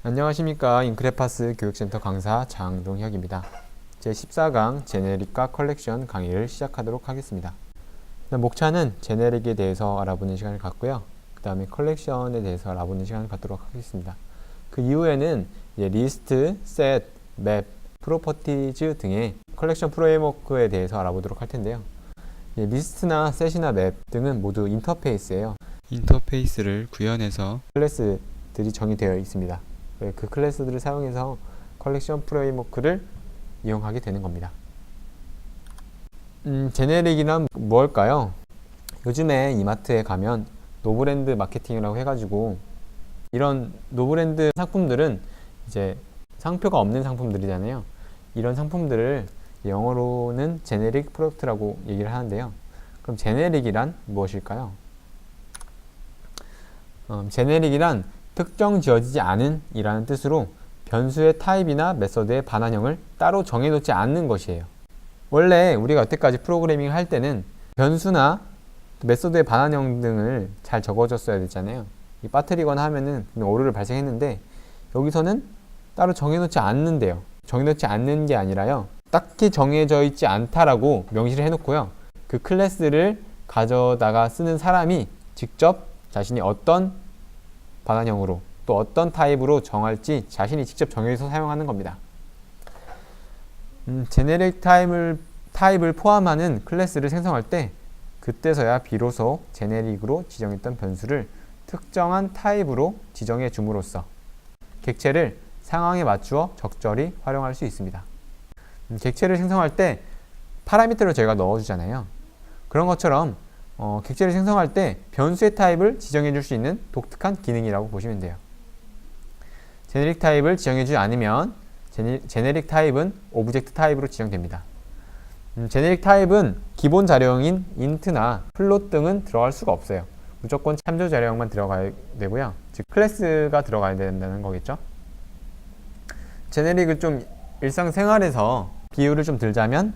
안녕하십니까. 인크레파스 교육센터 강사 장동혁입니다. 제14강 제네릭과 컬렉션 강의를 시작하도록 하겠습니다. 목차는 제네릭에 대해서 알아보는 시간을 갖고요. 그 다음에 컬렉션에 대해서 알아보는 시간을 갖도록 하겠습니다. 그 이후에는 리스트, 셋, 맵, 프로퍼티즈 등의 컬렉션 프레임워크에 대해서 알아보도록 할 텐데요. 리스트나 셋이나 맵 등은 모두 인터페이스예요. 인터페이스를 구현해서 클래스들이 정의되어 있습니다. 그 클래스들을 사용해서 컬렉션 프레임워크를 이용하게 되는 겁니다. 제네릭이란 뭘까요? 요즘에 이마트에 가면 노브랜드 마케팅이라고 해가지고 이런 노브랜드 상품들은 이제 상표가 없는 상품들이잖아요. 이런 상품들을 영어로는 제네릭 프로덕트라고 얘기를 하는데요. 그럼 제네릭이란 무엇일까요? 제네릭이란 특정 지어지지 않은 이라는 뜻으로 변수의 타입이나 메서드의 반환형을 따로 정해놓지 않는 것이에요. 원래 우리가 여태까지 프로그래밍을 할 때는 변수나 메서드의 반환형 등을 잘 적어줬어야 됐잖아요. 이 빠뜨리거나 하면은 오류를 발생했는데 여기서는 따로 정해놓지 않는데요. 정해놓지 않는 게 아니라요. 딱히 정해져 있지 않다라고 명시를 해놓고요. 그 클래스를 가져다가 쓰는 사람이 직접 자신이 어떤 반환형으로 또 어떤 타입으로 정할지 자신이 직접 정해서 사용하는 겁니다. 제네릭 타입을 포함하는 클래스를 생성할 때 그때서야 비로소 제네릭으로 지정했던 변수를 특정한 타입으로 지정해 줌으로써 객체를 상황에 맞추어 적절히 활용할 수 있습니다. 객체를 생성할 때 파라미터를 저희가 넣어주잖아요. 그런 것처럼 객체를 생성할 때 변수의 타입을 지정해 줄 수 있는 독특한 기능이라고 보시면 돼요. 제네릭 타입을 지정해 주지 않으면 제네릭 타입은 오브젝트 타입으로 지정됩니다. 제네릭 타입은 기본 자료형인 인트나 플롯 등은 들어갈 수가 없어요. 무조건 참조 자료형만 들어가야 되고요. 즉 클래스가 들어가야 된다는 거겠죠. 제네릭을 좀 일상생활에서 비유를 좀 들자면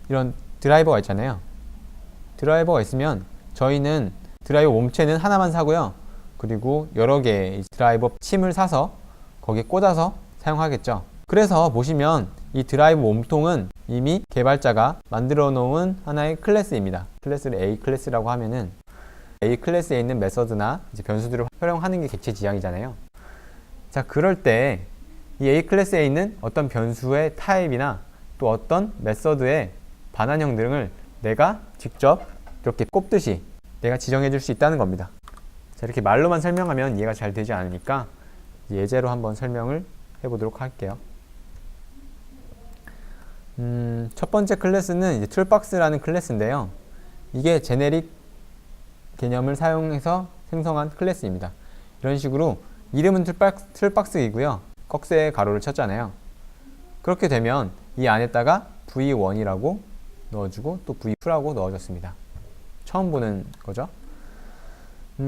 이런 드라이버가 있잖아요. 드라이버가 있으면 저희는 드라이버 몸체는 하나만 사고요. 그리고 여러 개의 드라이버 침을 사서 거기에 꽂아서 사용하겠죠. 그래서 보시면 이 드라이버 몸통은 이미 개발자가 만들어 놓은 하나의 클래스입니다. 클래스를 A 클래스라고 하면은 A 클래스에 있는 메서드나 이제 변수들을 활용하는 게 객체 지향이잖아요. 자, 그럴 때 이 A 클래스에 있는 어떤 변수의 타입이나 또 어떤 메서드의 반환형 등을 내가 직접 이렇게 꼽듯이 내가 지정해 줄 수 있다는 겁니다. 자, 이렇게 말로만 설명하면 이해가 잘 되지 않으니까 예제로 한번 설명을 해보도록 할게요. 첫 번째 클래스는 이제 툴박스라는 클래스인데요. 이게 제네릭 개념을 사용해서 생성한 클래스입니다. 이런 식으로 이름은 툴박스이고요. 꺽쇠에 가로를 쳤잖아요. 그렇게 되면 이 안에다가 v1이라고 넣어주고 또 v2라고 넣어줬습니다. 처음 보는 거죠.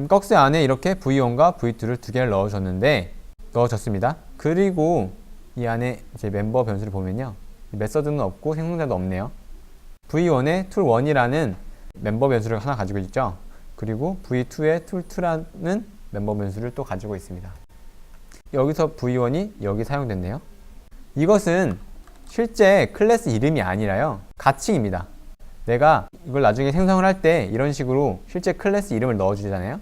꺽쇠 안에 이렇게 v1과 v2를 두 개를 넣어줬습니다. 그리고 이 안에 이제 멤버 변수를 보면요. 메서드는 없고 생성자도 없네요. v1에 tool1이라는 멤버 변수를 하나 가지고 있죠. 그리고 v2에 tool2라는 멤버 변수를 또 가지고 있습니다. 여기서 v1이 여기 사용됐네요. 이것은 실제 클래스 이름이 아니라요. 가칭입니다. 내가 이걸 나중에 생성을 할 때 이런 식으로 실제 클래스 이름을 넣어주잖아요.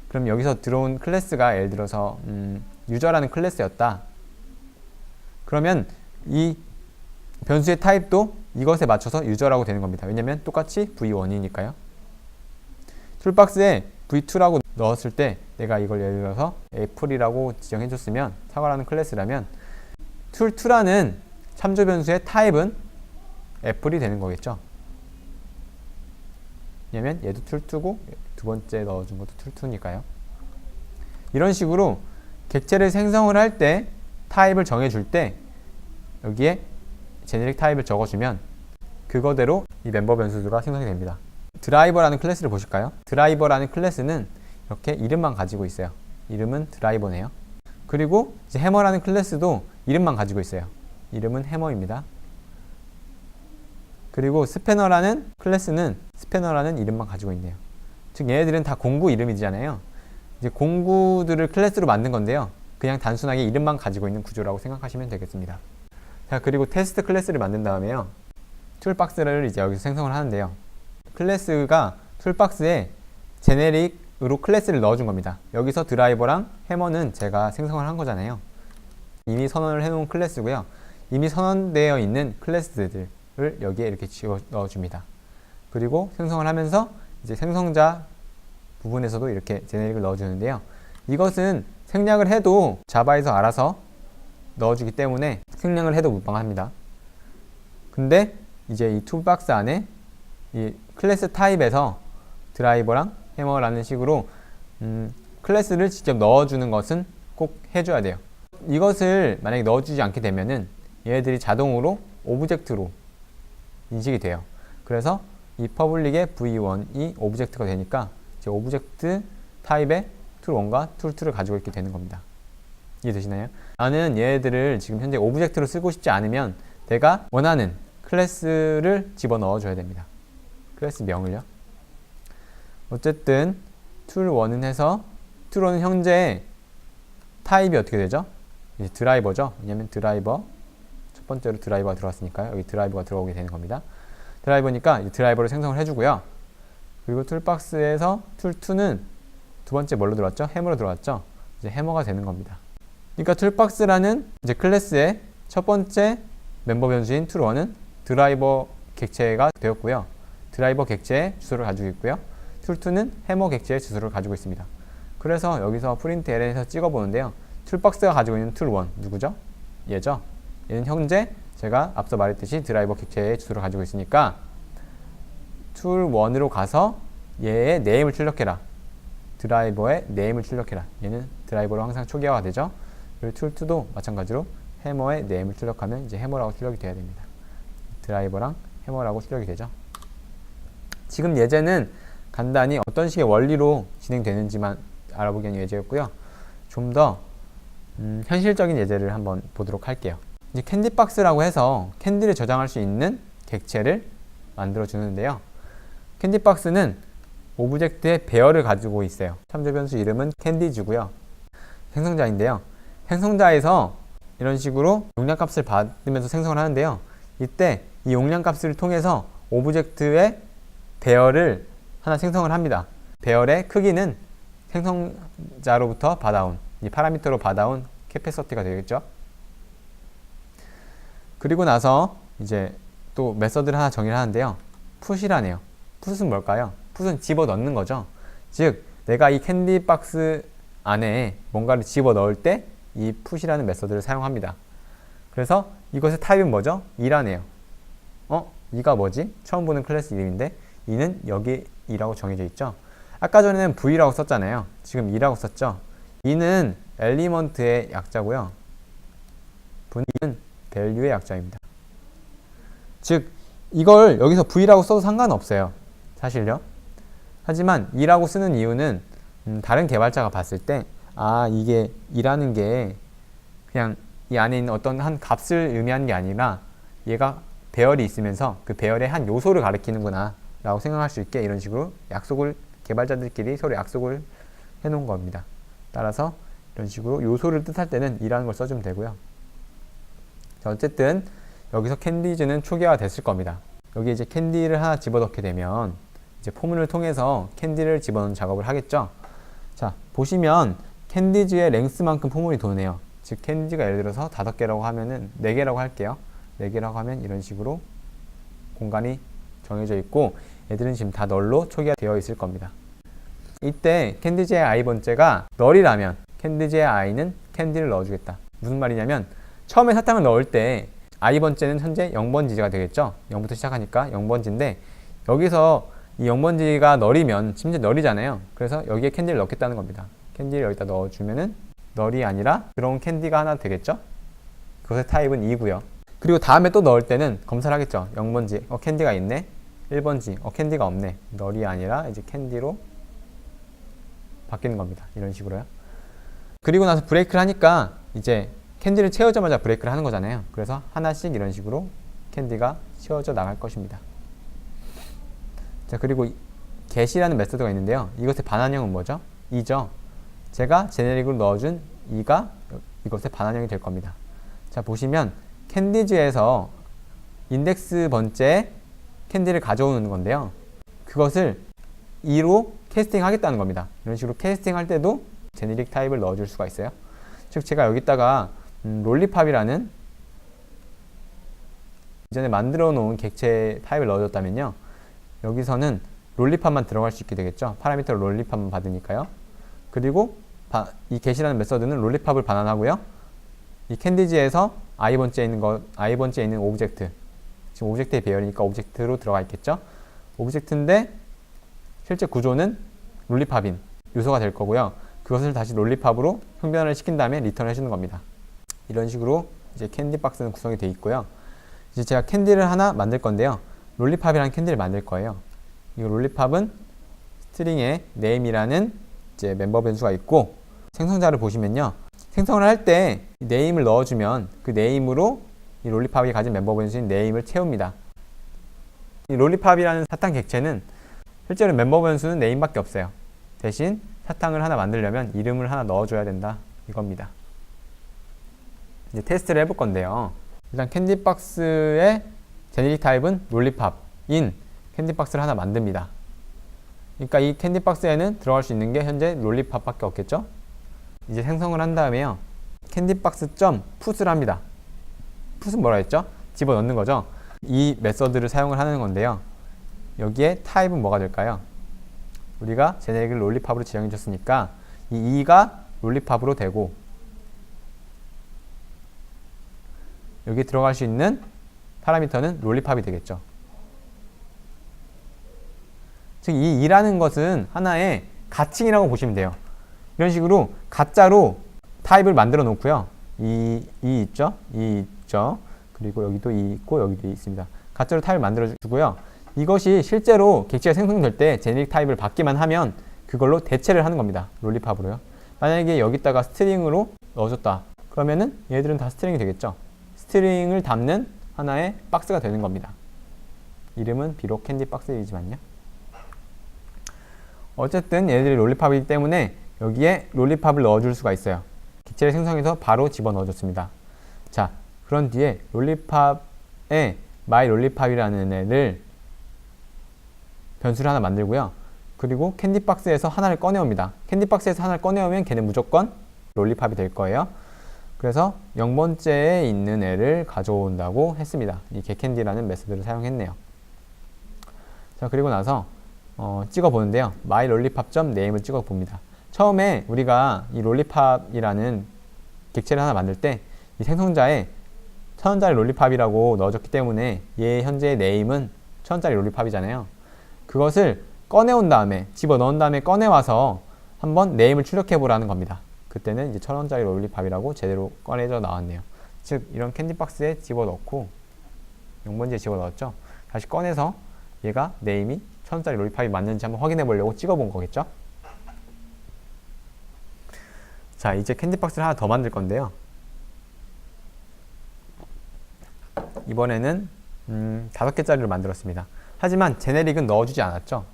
그럼 여기서 들어온 클래스가 예를 들어서 유저라는 클래스였다. 그러면 이 변수의 타입도 이것에 맞춰서 유저라고 되는 겁니다. 왜냐면 똑같이 v1이니까요. 툴박스에 v2라고 넣었을 때 내가 이걸 예를 들어서 애플이라고 지정해 줬으면 사과라는 클래스라면 툴2라는 참조 변수의 타입은 애플이 되는 거겠죠. 왜냐면 얘도 툴2고 두 번째 넣어준 것도 툴2니까요. 이런 식으로 객체를 생성을 할 때 타입을 정해줄 때 여기에 제네릭 타입을 적어주면 그거대로 이 멤버 변수가 생성이 됩니다. 드라이버라는 클래스를 보실까요? 드라이버라는 클래스는 이렇게 이름만 가지고 있어요. 이름은 드라이버네요. 그리고 이제 해머라는 클래스도 이름만 가지고 있어요. 이름은 해머입니다. 그리고 스패너라는 클래스는 스패너라는 이름만 가지고 있네요. 즉 얘네들은 다 공구 이름이잖아요. 이제 공구들을 클래스로 만든 건데요. 그냥 단순하게 이름만 가지고 있는 구조라고 생각하시면 되겠습니다. 자, 그리고 테스트 클래스를 만든 다음에요. 툴박스를 이제 여기서 생성을 하는데요. 클래스가 툴박스에 제네릭으로 클래스를 넣어준 겁니다. 여기서 드라이버랑 해머는 제가 생성을 한 거잖아요. 이미 선언을 해놓은 클래스고요. 이미 선언되어 있는 클래스들을 여기에 이렇게 집어 넣어줍니다. 그리고 생성을 하면서 이제 생성자 부분에서도 이렇게 제네릭을 넣어주는데요. 이것은 생략을 해도 자바에서 알아서 넣어주기 때문에 생략을 해도 무방합니다. 근데 이제 이 툴박스 안에 이 클래스 타입에서 드라이버랑 해머라는 식으로 클래스를 직접 넣어주는 것은 꼭 해줘야 돼요. 이것을 만약에 넣어주지 않게 되면은 얘네들이 자동으로 오브젝트로 인식이 돼요. 그래서 이 퍼블릭의 v1이 오브젝트가 되니까 이제 오브젝트 타입의 툴1과 툴2를 가지고 있게 되는 겁니다. 이해되시나요? 나는 얘네들을 지금 현재 오브젝트로 쓰고 싶지 않으면 내가 원하는 클래스를 집어넣어 줘야 됩니다. 클래스 명을요. 어쨌든 툴1은 해서 툴1은 현재 타입이 어떻게 되죠? 이제 드라이버죠. 왜냐면 드라이버 첫 번째로 드라이버가 들어왔으니까요. 여기 드라이버가 들어오게 되는 겁니다. 드라이버니까 이 드라이버를 생성을 해주고요. 그리고 툴박스에서 툴2는 두 번째 뭘로 들어왔죠? 해머로 들어왔죠. 이제 해머가 되는 겁니다. 그러니까 툴박스라는 이제 클래스의 첫 번째 멤버 변수인 툴1은 드라이버 객체가 되었고요. 드라이버 객체의 주소를 가지고 있고요. 툴2는 해머 객체의 주소를 가지고 있습니다. 그래서 여기서 프린트 ln에서 찍어보는데요. 툴박스가 가지고 있는 툴1 누구죠? 얘죠. 얘는 현재 제가 앞서 말했듯이 드라이버 객체의 주소를 가지고 있으니까 툴1으로 가서 얘의 네임을 출력해라. 드라이버의 네임을 출력해라. 얘는 드라이버로 항상 초기화가 되죠. 그리고 툴2도 마찬가지로 해머의 네임을 출력하면 이제 해머라고 출력이 돼야 됩니다. 드라이버랑 해머라고 출력이 되죠. 지금 예제는 간단히 어떤 식의 원리로 진행되는지만 알아보기 위한 예제였고요. 좀 더 현실적인 예제를 한번 보도록 할게요. 이제 캔디박스라고 해서 캔디를 저장할 수 있는 객체를 만들어 주는데요. 캔디박스는 오브젝트의 배열을 가지고 있어요. 참조 변수 이름은 캔디즈고요. 생성자인데요. 생성자에서 이런 식으로 용량값을 받으면서 생성을 하는데요. 이때 이 용량값을 통해서 오브젝트의 배열을 하나 생성을 합니다. 배열의 크기는 생성자로부터 받아온 이 파라미터로 받아온 캐패시티가 되겠죠. 그리고 나서 이제 또 메서드를 하나 정의를 하는데요. 풋이라네요. 풋은 뭘까요? 풋은 집어넣는 거죠. 즉 내가 이 캔디박스 안에 뭔가를 집어넣을 때 이 풋이라는 메서드를 사용합니다. 그래서 이것의 타입은 뭐죠? 2라네요. 이가 뭐지? 처음 보는 클래스 이름인데 이는 여기 2라고 정해져 있죠. 아까 전에는 v라고 썼잖아요. 지금 2라고 썼죠. 2는 엘리먼트의 약자고요. v는 밸류의 약자입니다. 즉 이걸 여기서 v라고 써도 상관없어요. 사실요. 하지만 2라고 쓰는 이유는 다른 개발자가 봤을 때 이게 2라는 게 그냥 이 안에 있는 어떤 한 값을 의미하는 게 아니라 얘가 배열이 있으면서 그 배열의 한 요소를 가리키는구나 라고 생각할 수 있게 이런 식으로 약속을 개발자들끼리 서로 약속을 해 놓은 겁니다. 따라서 이런 식으로 요소를 뜻할 때는 2라는 걸 써주면 되고요. 자, 어쨌든 여기서 캔디즈는 초기화가 됐을 겁니다. 여기 이제 캔디를 하나 집어넣게 되면 이제 포문을 통해서 캔디를 집어넣는 작업을 하겠죠. 자, 보시면 캔디즈의 랭스만큼 포문이 도네요. 즉 캔디즈가 예를 들어서 5개라고 하면은 4개라고 할게요. 4개라고 하면 이런 식으로 공간이 정해져 있고 얘들은 지금 다 널로 초기화되어 있을 겁니다. 이때 캔디즈의 i번째가 널이라면 캔디즈의 i는 캔디를 넣어주겠다. 무슨 말이냐면 처음에 사탕을 넣을 때 i번째는 현재 0번지가 되겠죠. 0부터 시작하니까 0번지인데 여기서 이 0번지가 널이면 심지어 널이잖아요. 그래서 여기에 캔디를 넣겠다는 겁니다. 캔디를 여기다 넣어주면은 널이 아니라 들어온 캔디가 하나 되겠죠. 그것의 타입은 2고요. 그리고 다음에 또 넣을 때는 검사를 하겠죠. 0번지 캔디가 있네. 1번지 캔디가 없네. 널이 아니라 이제 캔디로 바뀌는 겁니다. 이런 식으로요. 그리고 나서 브레이크를 하니까 이제 캔디를 채우자마자 브레이크를 하는 거잖아요. 그래서 하나씩 이런 식으로 캔디가 채워져 나갈 것입니다. 자, 그리고 get이라는 메서드가 있는데요. 이것의 반환형은 뭐죠? 2죠. 제가 제네릭으로 넣어준 2가 이것의 반환형이 될 겁니다. 자, 보시면 캔디즈에서 인덱스 번째에 캔디를 가져오는 건데요. 그것을 2로 캐스팅 하겠다는 겁니다. 이런 식으로 캐스팅 할 때도 제네릭 타입을 넣어줄 수가 있어요. 즉 제가 여기다가 롤리팝이라는 이전에 만들어 놓은 객체 타입을 넣어줬다면요, 여기서는 롤리팝만 들어갈 수 있게 되겠죠. 파라미터 롤리팝만 받으니까요. 그리고 이 get이라는 메서드는 롤리팝을 반환하고요, 이 캔디지에서 i번째에 있는 오브젝트, 지금 오브젝트의 배열이니까 오브젝트로 들어가 있겠죠. 오브젝트인데 실제 구조는 롤리팝인 요소가 될 거고요. 그것을 다시 롤리팝으로 형변화를 시킨 다음에 리턴을 해주는 겁니다. 이런 식으로 이제 캔디 박스는 구성이 되어 있고요. 이제 제가 캔디를 하나 만들 건데요. 롤리팝이라는 캔디를 만들 거예요. 이 롤리팝은 스트링에 name이라는 이제 멤버 변수가 있고, 생성자를 보시면요, 생성을 할 때 name을 넣어주면 그 name으로 이 롤리팝이 가진 멤버 변수인 name을 채웁니다. 이 롤리팝이라는 사탕 객체는 실제로 멤버 변수는 name밖에 없어요. 대신 사탕을 하나 만들려면 이름을 하나 넣어줘야 된다, 이겁니다. 이제 테스트를 해볼 건데요. 일단 캔디박스의 제네릭 타입은 롤리팝인 캔디박스를 하나 만듭니다. 그러니까 이 캔디박스에는 들어갈 수 있는 게 현재 롤리팝밖에 없겠죠. 이제 생성을 한 다음에요, 캔디박스.put을 합니다. put은 뭐라 했죠? 집어넣는 거죠. 이 메서드를 사용을 하는 건데요. 여기에 타입은 뭐가 될까요? 우리가 제네릭을 롤리팝으로 지정해 줬으니까 이 2가 롤리팝으로 되고, 여기 들어갈 수 있는 파라미터는 롤리팝이 되겠죠. 즉 이 2라는 것은 하나의 가칭이라고 보시면 돼요. 이런 식으로 가짜로 타입을 만들어 놓고요. 이 있죠? 이 있죠? 그리고 여기도 이 있고 여기도 있습니다. 가짜로 타입을 만들어 주고요. 이것이 실제로 객체가 생성될 때 제네릭 타입을 받기만 하면 그걸로 대체를 하는 겁니다. 롤리팝으로요. 만약에 여기다가 스트링으로 넣어줬다, 그러면은 얘들은 다 스트링이 되겠죠. 스트링을 담는 하나의 박스가 되는 겁니다. 이름은 비록 캔디 박스이지만요. 어쨌든 얘들이 롤리팝이기 때문에 여기에 롤리팝을 넣어줄 수가 있어요. 객체를 생성해서 바로 집어넣어줬습니다. 자, 그런 뒤에 롤리팝에 myLollipop이라는 애를 변수를 하나 만들고요. 그리고 캔디박스에서 하나를 꺼내옵니다. 캔디박스에서 하나를 꺼내오면 걔는 무조건 롤리팝이 될 거예요. 그래서 0번째에 있는 애를 가져온다고 했습니다. 이 getCandy라는 메소드를 사용했네요. 자, 그리고 나서 찍어보는데요. myLollipop.name을 찍어봅니다. 처음에 우리가 이 롤리팝이라는 객체를 하나 만들 때 이 생성자에 1000원짜리 롤리팝이라고 넣어줬기 때문에 얘 현재의 name은 1000원짜리 롤리팝이잖아요. 그것을 꺼내온 다음에, 집어넣은 다음에 꺼내와서 한번 name을 출력해 보라는 겁니다. 그때는 이제 1000원짜리 롤리팝이라고 제대로 꺼내져 나왔네요. 즉 이런 캔디박스에 집어넣고 0번지에 집어넣었죠. 다시 꺼내서 얘가 name이 1000원짜리 롤리팝이 맞는지 한번 확인해 보려고 찍어본 거겠죠. 자, 이제 캔디박스를 하나 더 만들 건데요. 이번에는 5개짜리를 만들었습니다. 하지만 제네릭은 넣어주지 않았죠.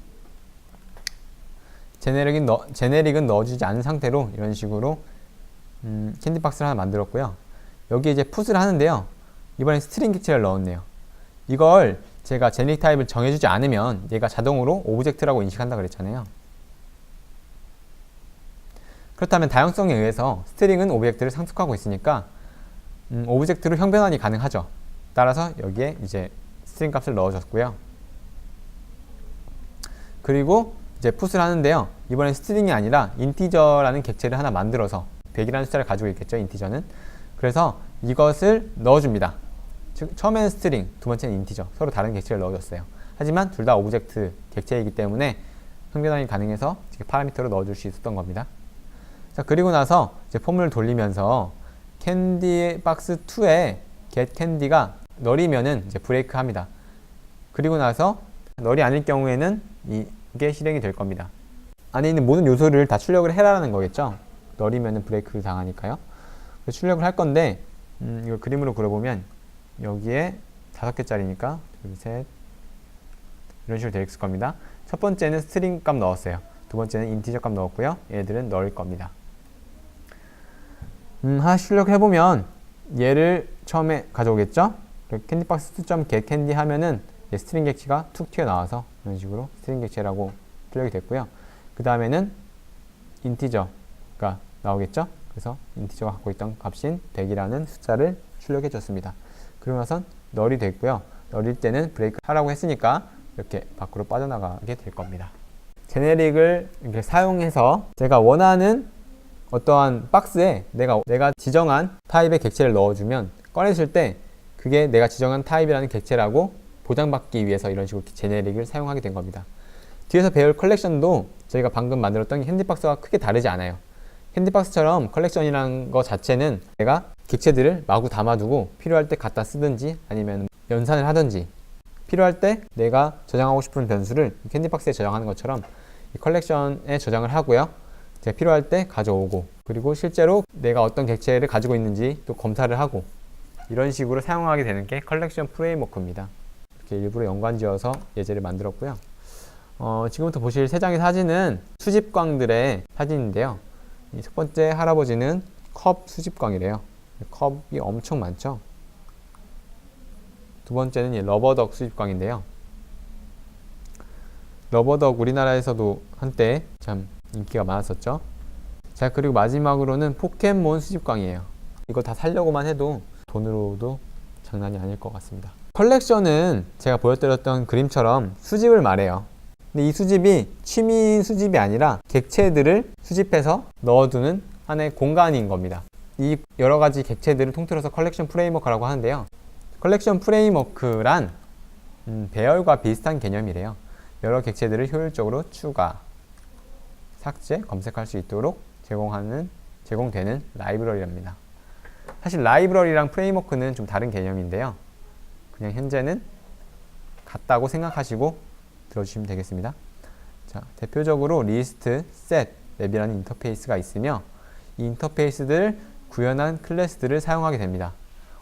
제네릭은 넣어주지 않은 상태로 이런 식으로 캔디박스를 하나 만들었고요. 여기에 이제 풋을 하는데요. 이번엔 스트링 객체를 넣었네요. 이걸 제가 제네릭 타입을 정해주지 않으면 얘가 자동으로 오브젝트라고 인식한다 그랬잖아요. 그렇다면 다양성에 의해서 스트링은 오브젝트를 상속하고 있으니까 오브젝트로 형변환이 가능하죠. 따라서 여기에 이제 스트링 값을 넣어줬고요. 그리고 이제 풋을 하는데요. 이번엔 스트링이 아니라 인티저라는 객체를 하나 만들어서 100이라는 숫자를 가지고 있겠죠, 인티저는. 그래서 이것을 넣어줍니다. 즉 처음에는 스트링, 두 번째는 인티저, 서로 다른 객체를 넣어줬어요. 하지만 둘 다 오브젝트 객체이기 때문에 형변환이 가능해서 파라미터로 넣어줄 수 있었던 겁니다. 자, 그리고 나서 이제 폼을 돌리면서 캔디박스2에 getCandy가 널이면은 이제 브레이크 합니다. 그리고 나서 널이 아닐 경우에는 이게 실행이 될 겁니다. 안에 있는 모든 요소를 다 출력을 해라라는 거겠죠. 널이면은 브레이크를 당하니까요. 그래서 출력을 할 건데 이걸 그림으로 그려보면 여기에 5개짜리니까 둘, 셋 이런 식으로 되어 있을 겁니다. 첫 번째는 스트링 값 넣었어요. 두 번째는 인티저 값 넣었고요. 얘들은 널일 겁니다. 하나 출력해보면 얘를 처음에 가져오겠죠? 캔디박스2.getCandy 하면은 스트링 객체가 툭 튀어나와서 이런 식으로 스트링 객체라고 출력이 됐고요. 그 다음에는 인티저가 나오겠죠? 그래서 인티저가 갖고 있던 값인 100이라는 숫자를 출력해 줬습니다. 그러고 나선 널이 됐고요. 널일 때는 브레이크 하라고 했으니까 이렇게 밖으로 빠져나가게 될 겁니다. 제네릭을 이렇게 사용해서 제가 원하는 어떠한 박스에 내가 지정한 타입의 객체를 넣어주면 꺼냈을 때 그게 내가 지정한 타입이라는 객체라고 보장받기 위해서 이런 식으로 제네릭을 사용하게 된 겁니다. 뒤에서 배울 컬렉션도 저희가 방금 만들었던 캔디박스와 크게 다르지 않아요. 캔디박스처럼 컬렉션이라는 거 자체는 내가 객체들을 마구 담아두고 필요할 때 갖다 쓰든지 아니면 연산을 하든지 필요할 때 내가 저장하고 싶은 변수를 캔디박스에 저장하는 것처럼 이 컬렉션에 저장을 하고요. 제가 필요할 때 가져오고 그리고 실제로 내가 어떤 객체를 가지고 있는지 또 검사를 하고 이런 식으로 사용하게 되는 게 컬렉션 프레임워크입니다. 이렇게 일부러 연관지어서 예제를 만들었고요. 지금부터 보실 세 장의 사진은 수집광들의 사진인데요. 이 첫 번째 할아버지는 컵 수집광이래요. 컵이 엄청 많죠. 두 번째는 이 러버덕 수집광인데요. 러버덕 우리나라에서도 한때 참 인기가 많았었죠. 자, 그리고 마지막으로는 포켓몬 수집광이에요. 이거 다 사려고만 해도 돈으로도 장난이 아닐 것 같습니다. 컬렉션은 제가 보여드렸던 그림처럼 수집을 말해요. 근데 이 수집이 취미 수집이 아니라 객체들을 수집해서 넣어두는 하나의 공간인 겁니다. 이 여러 가지 객체들을 통틀어서 컬렉션 프레임워크라고 하는데요. 컬렉션 프레임워크란 배열과 비슷한 개념이래요. 여러 객체들을 효율적으로 추가, 삭제, 검색할 수 있도록 제공되는 라이브러리랍니다. 사실 라이브러리랑 프레임워크는 좀 다른 개념인데요. 그냥 현재는 같다고 생각하시고 들어주시면 되겠습니다. 자, 대표적으로 리스트, 셋, 맵이라는 인터페이스가 있으며 이 인터페이스들을 구현한 클래스들을 사용하게 됩니다.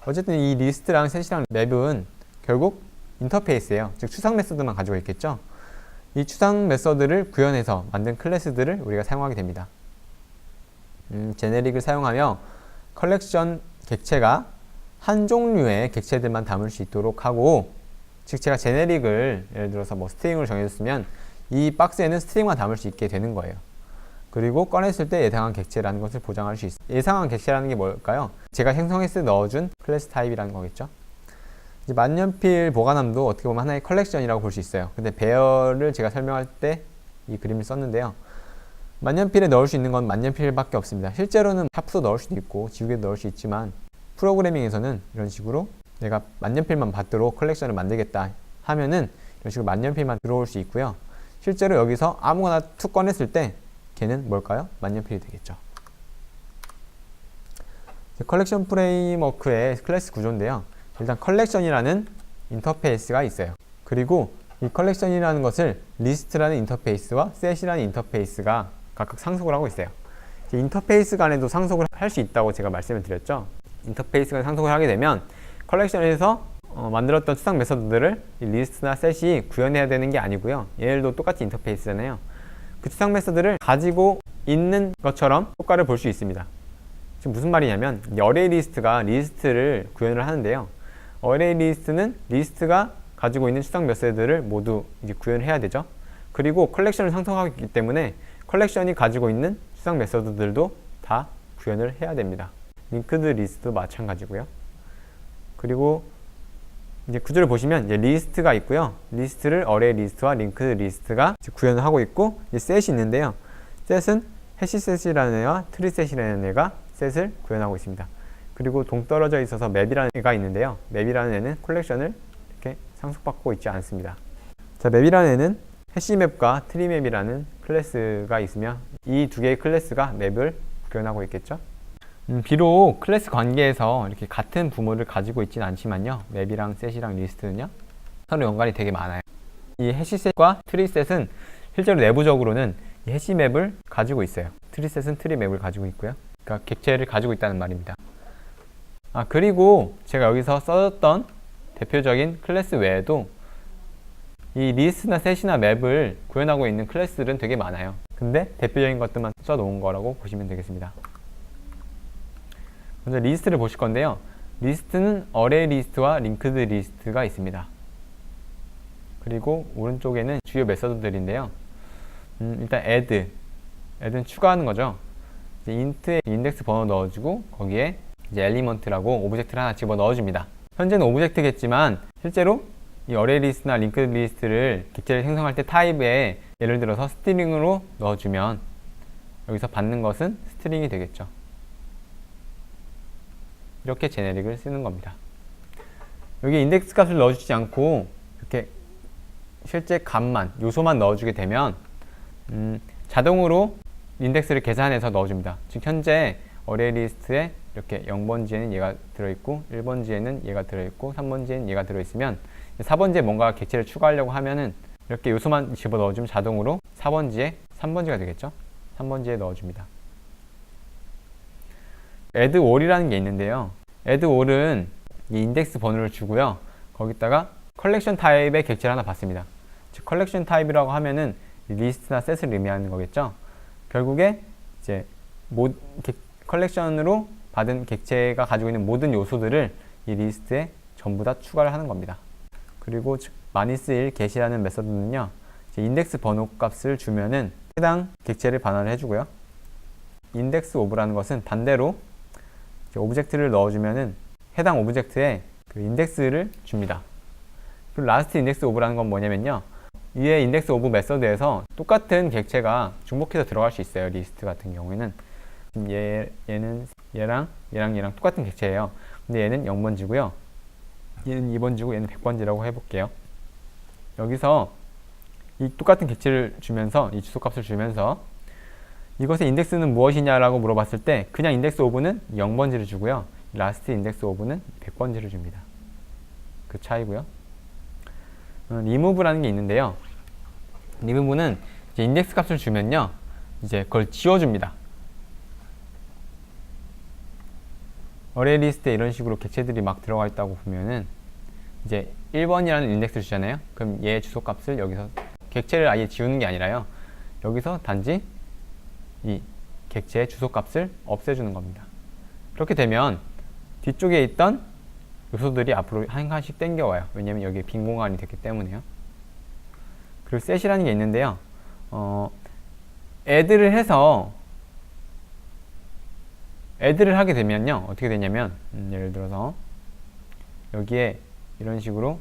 어쨌든 이 리스트랑 셋이랑 맵은 결국 인터페이스예요. 즉 추상 메소드만 가지고 있겠죠. 이 추상 메소드를 구현해서 만든 클래스들을 우리가 사용하게 됩니다. 제네릭을 사용하며 컬렉션 객체가 한 종류의 객체들만 담을 수 있도록 하고, 즉 제가 제네릭을 예를 들어서 뭐 스트링으로 정해줬으면 이 박스에는 스트링만 담을 수 있게 되는 거예요. 그리고 꺼냈을 때 예상한 객체라는 것을 보장할 수 있어요. 예상한 객체라는 게 뭘까요? 제가 생성했을 때 넣어준 클래스 타입이라는 거겠죠. 이제 만년필 보관함도 어떻게 보면 하나의 컬렉션이라고 볼 수 있어요. 근데 배열을 제가 설명할 때 이 그림을 썼는데요. 만년필에 넣을 수 있는 건 만년필밖에 없습니다. 실제로는 샤프도 넣을 수도 있고 지우개도 넣을 수 있지만 프로그래밍에서는 이런 식으로 내가 만년필만 받도록 컬렉션을 만들겠다 하면은 이런 식으로 만년필만 들어올 수 있고요. 실제로 여기서 아무거나 툭 꺼냈을 때 걔는 뭘까요? 만년필이 되겠죠. 컬렉션 프레임워크의 클래스 구조인데요. 일단 컬렉션이라는 인터페이스가 있어요. 그리고 이 컬렉션이라는 것을 리스트라는 인터페이스와 셋이라는 인터페이스가 각각 상속을 하고 있어요. 인터페이스 간에도 상속을 할 수 있다고 제가 말씀을 드렸죠. 인터페이스 간 상속을 하게 되면 컬렉션에서 만들었던 추상 메서드들을 리스트나 셋이 구현해야 되는 게 아니고요. 얘들도 똑같이 인터페이스잖아요. 그 추상 메서드를 가지고 있는 것처럼 효과를 볼 수 있습니다. 지금 무슨 말이냐면 어레이 리스트가 리스트를 구현을 하는데요. 어레이 리스트는 리스트가 가지고 있는 추상 메서드를 모두 이제 구현을 해야 되죠. 그리고 컬렉션을 상속하기 때문에 컬렉션이 가지고 있는 추상 메서드들도 다 구현을 해야 됩니다. 링크드 리스트도 마찬가지고요. 그리고 이제 구조를 보시면 이제 리스트가 있고요. 리스트를 어레이 리스트와 링크드 리스트가 구현을 하고 있고, 이제 셋이 있는데요. 셋은 해시셋이라는 애와 트리셋이라는 애가 셋을 구현하고 있습니다. 그리고 동떨어져 있어서 맵이라는 애가 있는데요. 맵이라는 애는 컬렉션을 이렇게 상속받고 있지 않습니다. 자, 맵이라는 애는 해시맵과 트리맵이라는 클래스가 있으며 이 두 개의 클래스가 맵을 구현하고 있겠죠. 비록 클래스 관계에서 이렇게 같은 부모를 가지고 있지는 않지만요. 맵이랑 셋이랑 리스트는요. 서로 연관이 되게 많아요. 이 해시셋과 트리셋은 실제로 내부적으로는 이 해시맵을 가지고 있어요. 트리셋은 트리맵을 가지고 있고요. 그러니까 객체를 가지고 있다는 말입니다. 그리고 제가 여기서 써줬던 대표적인 클래스 외에도 이 리스트나 셋이나 맵을 구현하고 있는 클래스들은 되게 많아요. 근데 대표적인 것들만 써놓은 거라고 보시면 되겠습니다. 먼저 리스트를 보실 건데요. 리스트는 어레이 리스트와 링크드 리스트가 있습니다. 그리고 오른쪽에는 주요 메서드들인데요. 일단 add는 추가하는 거죠. 이제 int에 인덱스 번호 넣어주고 거기에 이제 element라고 오브젝트를 하나 집어 넣어줍니다. 현재는 오브젝트겠지만 실제로 이 어레이 리스트나 링크드 리스트를 객체를 생성할 때 타입에 예를 들어서 스트링으로 넣어주면 여기서 받는 것은 스트링이 되겠죠. 이렇게 제네릭을 쓰는 겁니다. 여기 인덱스 값을 넣어주지 않고 이렇게 실제 값만, 요소만 넣어주게 되면 자동으로 인덱스를 계산해서 넣어줍니다. 즉 현재 어레이 리스트에 이렇게 0번지에는 얘가 들어있고 1번지에는 얘가 들어있고 3번지에는 얘가 들어있으면 4번지에 뭔가 객체를 추가하려고 하면은 이렇게 요소만 집어넣어주면 자동으로 4번지에 3번지가 되겠죠. 3번지에 넣어줍니다. add all이라는 게 있는데요. add all은 이 인덱스 번호를 주고요. 거기다가 컬렉션 타입의 객체를 하나 받습니다. 즉 컬렉션 타입이라고 하면은 리스트나 셋을 의미하는 거겠죠. 결국에 이제 컬렉션으로 받은 객체가 가지고 있는 모든 요소들을 이 리스트에 전부 다 추가를 하는 겁니다. 그리고 많이 쓰일 get이라는 메서드는요, 이제 인덱스 번호 값을 주면은 해당 객체를 반환을 해주고요. 인덱스 오브라는 것은 반대로 이제 오브젝트를 넣어주면은 해당 오브젝트에 그 인덱스를 줍니다. 그리고 라스트 인덱스 오브라는 건 뭐냐면요, 위에 인덱스 오브 메서드에서 똑같은 객체가 중복해서 들어갈 수 있어요. 리스트 같은 경우에는 얘는 얘랑 똑같은 객체예요. 근데 얘는 0번지고요. 얘는 2번지고 얘는 100번지라고 해볼게요. 여기서 이 똑같은 객체를 주면서 이 주소값을 주면서 이것의 인덱스는 무엇이냐라고 물어봤을 때 그냥 인덱스 오브는 0번지를 주고요. 라스트 인덱스 오브는 100번지를 줍니다. 그 차이고요. 리무브라는 게 있는데요. 리무브는 이제 인덱스 값을 주면요, 이제 그걸 지워줍니다. 어레이 리스트에 이런 식으로 객체들이 막 들어가 있다고 보면은 이제 1번이라는 인덱스를 주잖아요. 그럼 얘 주소 값을 여기서 객체를 아예 지우는 게 아니라요, 여기서 단지 이 객체의 주소 값을 없애주는 겁니다. 그렇게 되면 뒤쪽에 있던 요소들이 앞으로 한 칸씩 땡겨와요. 왜냐면 여기에 빈 공간이 됐기 때문에요. 그리고 set이라는 게 있는데요. add를 해서 add를 하게 되면요, 어떻게 되냐면 예를 들어서 여기에 이런 식으로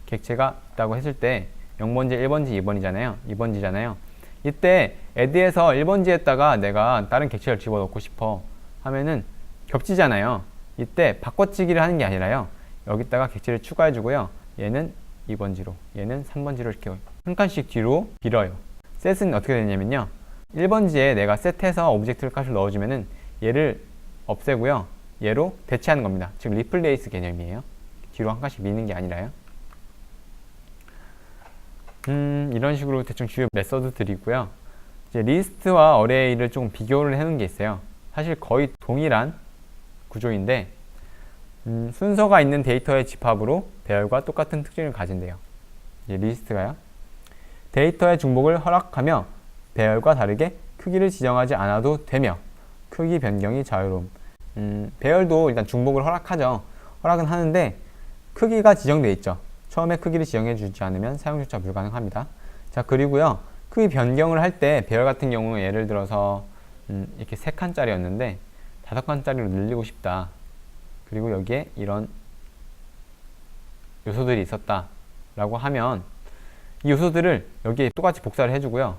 객체가 있다고 했을 때 0번지, 1번지, 2번이잖아요. 2번지잖아요. 이때 add에서 1번지에다가 내가 다른 객체를 집어넣고 싶어 하면은 겹치잖아요. 이때 바꿔치기를 하는 게 아니라요, 여기다가 객체를 추가해 주고요, 얘는 2번지로, 얘는 3번지로 이렇게 한 칸씩 뒤로 빌어요. set은 어떻게 되냐면요, 1번지에 내가 set해서 오브젝트 값을 넣어주면은 얘를 없애고요, 얘로 대체하는 겁니다. 즉 리플레이스 개념이에요. 뒤로 한 칸씩 미는 게 아니라요. 이런 식으로 대충 주요 메서드들이고요. 이제 리스트와 어레이를 좀 비교를 해놓은 게 있어요. 사실 거의 동일한 구조인데 순서가 있는 데이터의 집합으로 배열과 똑같은 특징을 가진대요. 이제 리스트가요, 데이터의 중복을 허락하며 배열과 다르게 크기를 지정하지 않아도 되며 크기 변경이 자유로움. 배열도 일단 중복을 허락하죠. 허락은 하는데 크기가 지정되어 있죠. 처음에 크기를 지정해 주지 않으면 사용조차 불가능합니다. 자, 그리고요, 크기 변경을 할 때 배열 같은 경우 예를 들어서 이렇게 3칸짜리였는데 5칸짜리로 늘리고 싶다. 그리고 여기에 이런 요소들이 있었다 라고 하면 이 요소들을 여기에 똑같이 복사를 해주고요,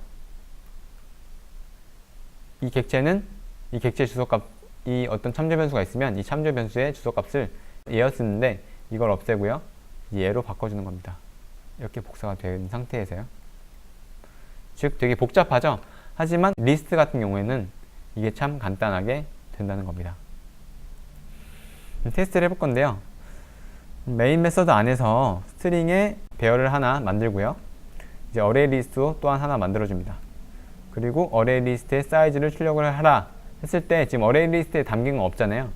이 객체는 이 객체 주소값, 이 어떤 참조 변수가 있으면 이 참조 변수의 주소값을 얘였었는데 이걸 없애고요, 얘로 바꿔주는 겁니다. 이렇게 복사가 된 상태에서요. 즉 되게 복잡하죠. 하지만 리스트 같은 경우에는 이게 참 간단하게 된다는 겁니다. 테스트를 해볼 건데요. 메인 메서드 안에서 스트링의 배열을 하나 만들고요, 이제 어레이 리스트도 또한 하나 만들어줍니다. 그리고 어레이 리스트의 사이즈를 출력을 하라 했을 때 지금 어레이 리스트에 담긴 건 없잖아요.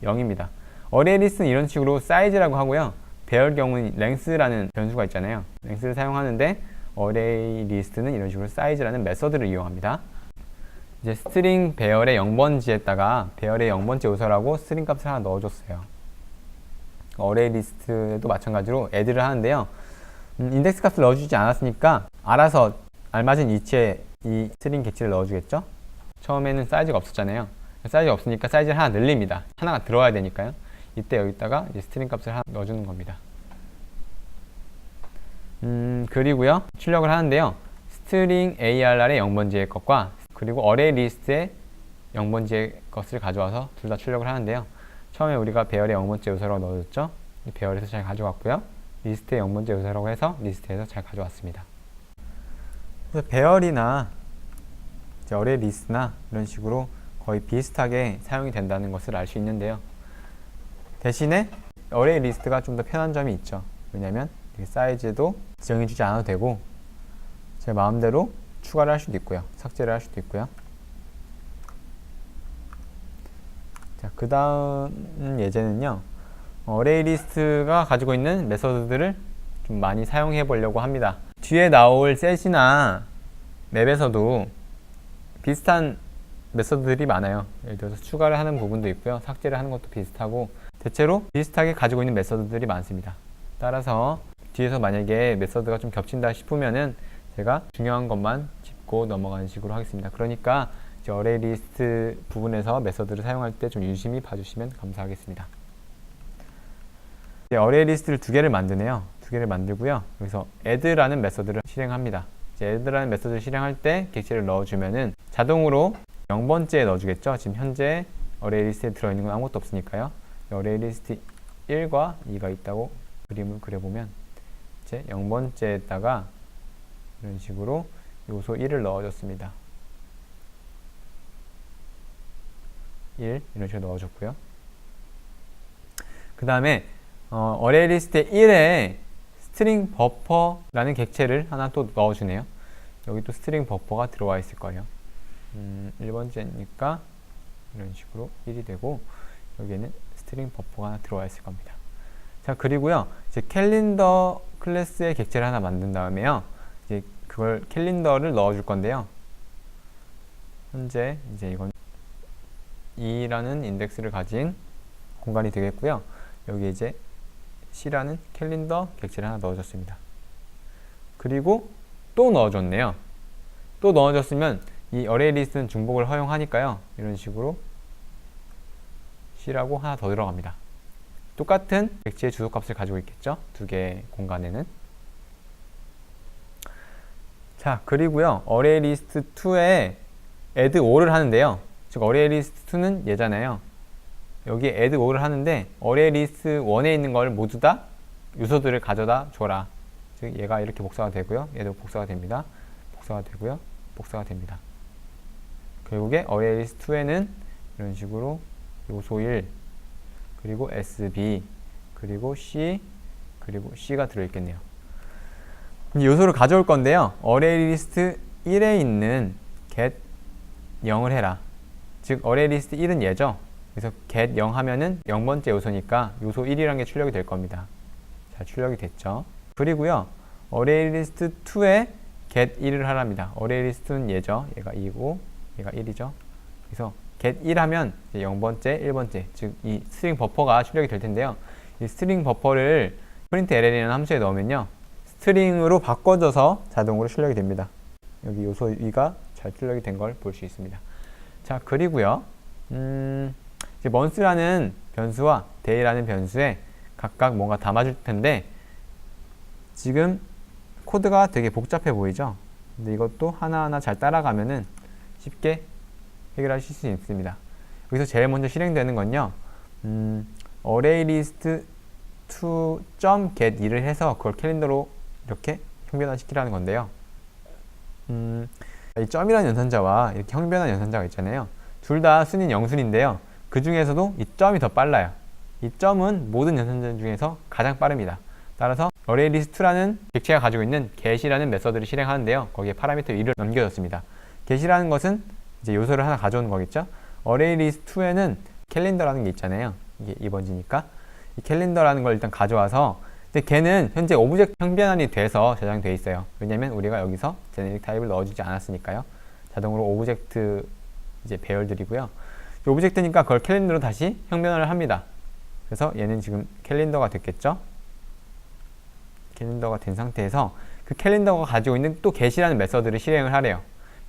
0입니다. 어레이 리스트는 이런 식으로 사이즈라고 하고요, 배열 경우는 length라는 변수가 있잖아요. length를 사용하는데 어레이 리스트는 이런 식으로 사이즈라는 메서드를 이용합니다. 이제 스트링 배열의 0번지에다가 배열의 0번째 요소라고 스트링 값을 하나 넣어줬어요. 어레이 리스트도 마찬가지로 add를 하는데요. 인덱스 값을 넣어주지 않았으니까 알아서 알맞은 위치에 이 스트링 객체를 넣어주겠죠. 처음에는 사이즈가 없었잖아요. 사이즈가 없으니까 사이즈를 하나 늘립니다. 하나가 들어와야 되니까요. 이때 여기다가 이제 스트링 값을 하나 넣어주는 겁니다. 그리고요, 출력을 하는데요. 스트링 ARR의 0번지의 것과 그리고 어레이 리스트의 0번지의 것을 가져와서 둘 다 출력을 하는데요. 처음에 우리가 배열의 0번째 요소라고 넣어줬죠. 배열에서 잘 가져왔고요. 리스트의 0번째 요소라고 해서 리스트에서 잘 가져왔습니다. 그래서 배열이나 이제 어레이 리스트나 이런 식으로 거의 비슷하게 사용이 된다는 것을 알 수 있는데요. 대신에 어레이 리스트가 좀 더 편한 점이 있죠. 왜냐면 사이즈도 지정해주지 않아도 되고 제 마음대로 추가를 할 수도 있고요. 삭제를 할 수도 있고요. 자, 그 다음 예제는요. 어레이 리스트가 가지고 있는 메서드들을 좀 많이 사용해 보려고 합니다. 뒤에 나올 셋이나 맵에서도 비슷한 메서드들이 많아요. 예를 들어서 추가를 하는 부분도 있고요. 삭제를 하는 것도 비슷하고 대체로 비슷하게 가지고 있는 메서드들이 많습니다. 따라서 뒤에서 만약에 메서드가 좀 겹친다 싶으면은 제가 중요한 것만 짚고 넘어가는 식으로 하겠습니다. 그러니까 이제 어레이 리스트 부분에서 메서드를 사용할 때 좀 유심히 봐주시면 감사하겠습니다. 이제 어레이 리스트를 두 개를 만드네요. 두 개를 만들고요. 여기서 add라는 메서드를 실행합니다. 이제 add라는 메서드를 실행할 때 객체를 넣어주면은 자동으로 0번째에 넣어주겠죠. 지금 현재 어레이 리스트에 들어있는 건 아무것도 없으니까요. 어레이 리스트 1과 2가 있다고 그림을 그려보면 이제 0번째에다가 이런 식으로 요소 1을 넣어줬습니다. 1 이런 식으로 넣어줬고요. 그 다음에 어레이 리스트 1에 스트링 버퍼라는 객체를 하나 또 넣어주네요. 여기 또 스트링 버퍼가 들어와 있을 거예요. 1번째니까 이런 식으로 1이 되고 여기에는 스트링 버퍼가 하나 들어와 있을 겁니다. 자, 그리고요, 이제 캘린더 클래스의 객체를 하나 만든 다음에요. 이제 그걸 캘린더를 넣어줄 건데요. 현재 이제 이건 2라는 인덱스를 가진 공간이 되겠고요. 여기 이제 C라는 캘린더 객체를 하나 넣어줬습니다. 그리고 또 넣어줬네요. 또 넣어줬으면 이 어레이 리스트는 중복을 허용하니까요. 이런 식으로 C라고 하나 더 들어갑니다. 똑같은 객체의 주소값을 가지고 있겠죠. 두 개의 공간에는. 자, 그리고요. 어레이 리스트 2에 add 5를 하는데요. 즉 어레이 리스트 2는 얘잖아요. 여기에 add 5를 하는데 어레이 리스트 1에 있는 걸 모두 다 요소들을 가져다 줘라. 즉 얘가 이렇게 복사가 되고요. 얘도 복사가 됩니다. 복사가 되고요. 복사가 됩니다. 결국에 어레이 리스트 2에는 이런 식으로 요소 1 그리고 SB 그리고 C 그리고 C가 들어있겠네요. 요소를 가져올 건데요. 어레이 리스트 1에 있는 get 0을 해라. 즉 어레이 리스트 1은 얘죠. 그래서 get 0 하면은 0번째 요소니까 요소 1이라는 게 출력이 될 겁니다. 자, 출력이 됐죠. 그리고요. 어레이 리스트 2에 get 1을 하랍니다. 어레이 리스트는 얘죠. 얘가 2고 얘가 1이죠. 그래서 get 1 하면 0번째, 1번째, 즉 이 스트링 버퍼가 출력이 될 텐데요. 이 스트링 버퍼를 println이라는 함수에 넣으면요. 스트링으로 바꿔줘서 자동으로 출력이 됩니다. 여기 요소 2가 잘 출력이 된 걸 볼 수 있습니다. 자, 그리고요. 이제 month라는 변수와 day라는 변수에 각각 뭔가 담아줄 텐데 지금 코드가 되게 복잡해 보이죠? 근데 이것도 하나하나 잘 따라가면은 쉽게 해결하실 수 있습니다. 여기서 제일 먼저 실행되는 건요. array list to.get 2를 해서 그걸 캘린더로 이렇게 형변화시키라는 건데요. 이 점이라는 연산자와 이렇게 형변화 연산자가 있잖아요. 둘 다 순위는 0순인데요. 그 중에서도 이 점이 더 빨라요. 이 점은 모든 연산자 중에서 가장 빠릅니다. 따라서 ArrayList2라는 객체가 가지고 있는 get이라는 메서드를 실행하는데요. 거기에 파라미터 1을 넘겨줬습니다. get이라는 것은 이제 요소를 하나 가져오는 거겠죠. ArrayList2에는 캘린더라는 게 있잖아요. 이게 2번지니까 이 캘린더라는 걸 일단 가져와서 근데 걔는 현재 오브젝트 형변환이 돼서 저장되어 있어요. 왜냐면 우리가 여기서 제네릭 타입을 넣어주지 않았으니까요. 자동으로 오브젝트 이제 배열들이고요. 이 오브젝트니까 그걸 캘린더로 다시 형변화를 합니다. 그래서 얘는 지금 캘린더가 됐겠죠. 캘린더가 된 상태에서 그 캘린더가 가지고 있는 또 get이라는 메서드를 실행을 하래요.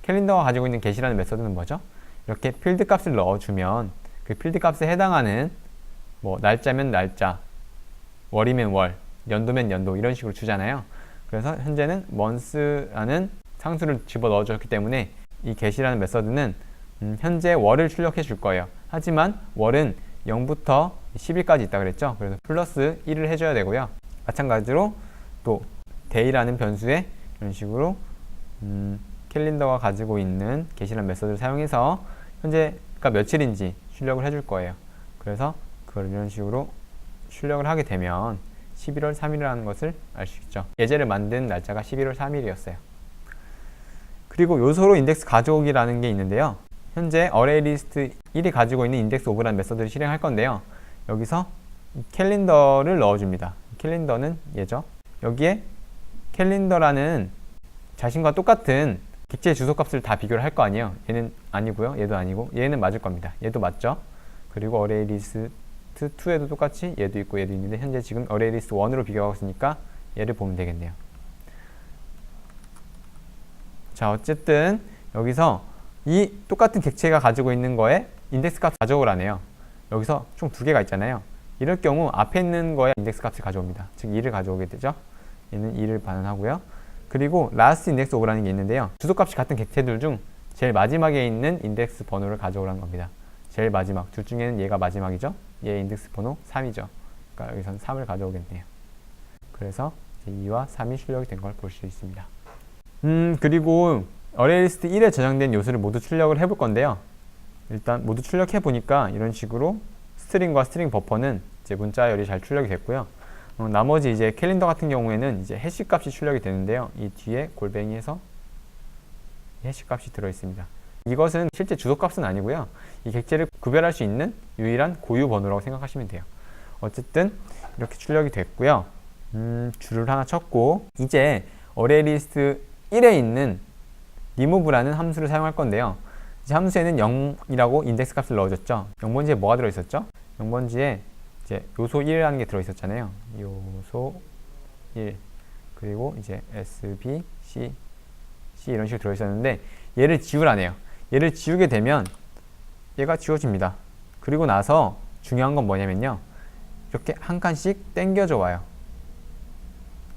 캘린더가 가지고 있는 get이라는 메서드는 뭐죠? 이렇게 필드 값을 넣어주면 그 필드 값에 해당하는 뭐 날짜면 날짜, 월이면 월, 연도면 연도 이런 식으로 주잖아요. 그래서 현재는 month라는 상수를 집어 넣어줬기 때문에 이 get이라는 메서드는 현재 월을 출력해 줄 거예요. 하지만 월은 0부터 10일까지 있다 그랬죠. 그래서 플러스 1을 해줘야 되고요. 마찬가지로 또 day라는 변수에 이런 식으로 캘린더가 가지고 있는 get이라는 메서드를 사용해서 현재가 며칠인지 출력을 해줄 거예요. 그래서 그걸 이런 식으로 출력을 하게 되면 11월 3일이라는 것을 알 수 있죠. 예제를 만든 날짜가 11월 3일이었어요. 그리고 요소로 인덱스 가져오기라는 게 있는데요. 현재 array list 1이 가지고 있는 index of라는 메서드를 실행할 건데요. 여기서 캘린더를 넣어줍니다. 캘린더는 얘죠. 여기에 캘린더라는 자신과 똑같은 객체 주소값을 다 비교를 할 거 아니에요. 얘는 아니고요. 얘도 아니고 얘는 맞을 겁니다. 얘도 맞죠. 그리고 array list 2에도 똑같이 얘도 있고 얘도 있는데 현재 지금 array list 1으로 비교하고 있으니까 얘를 보면 되겠네요. 자, 어쨌든 여기서 이 똑같은 객체가 가지고 있는 거에 인덱스 값 가져오라네요. 여기서 총 두 개가 있잖아요. 이럴 경우 앞에 있는 거에 인덱스 값을 가져옵니다. 즉 2를 가져오게 되죠. 얘는 2를 반환하고요. 그리고 last index of라는 게 있는데요. 주소값이 같은 객체들 중 제일 마지막에 있는 인덱스 번호를 가져오라는 겁니다. 제일 마지막, 둘 중에는 얘가 마지막이죠. 얘 인덱스 번호 3이죠. 그러니까 여기서는 3을 가져오겠네요. 그래서 2와 3이 출력이 된 걸 볼 수 있습니다. 그리고 array list 1에 저장된 요소를 모두 출력을 해볼 건데요. 일단 모두 출력해 보니까 이런 식으로 스트링과 스트링 버퍼는 이제 문자열이 잘 출력이 됐고요. 나머지 이제 캘린더 같은 경우에는 이제 해시 값이 출력이 되는데요. 이 뒤에 골뱅이에서 해시 값이 들어 있습니다. 이것은 실제 주소 값은 아니고요. 이 객체를 구별할 수 있는 유일한 고유 번호라고 생각하시면 돼요. 어쨌든 이렇게 출력이 됐고요. 줄을 하나 쳤고 이제 array list 1에 있는 remove라는 함수를 사용할 건데요. 이제 함수에는 0이라고 인덱스 값을 넣어줬죠. 0번지에 뭐가 들어있었죠? 0번지에 이제 요소 1이라는 게 들어있었잖아요. 요소 1 그리고 이제 S, B, C, C 이런 식으로 들어있었는데 얘를 지우라네요. 얘를 지우게 되면 얘가 지워집니다. 그리고 나서 중요한 건 뭐냐면요. 이렇게 한 칸씩 당겨줘 와요.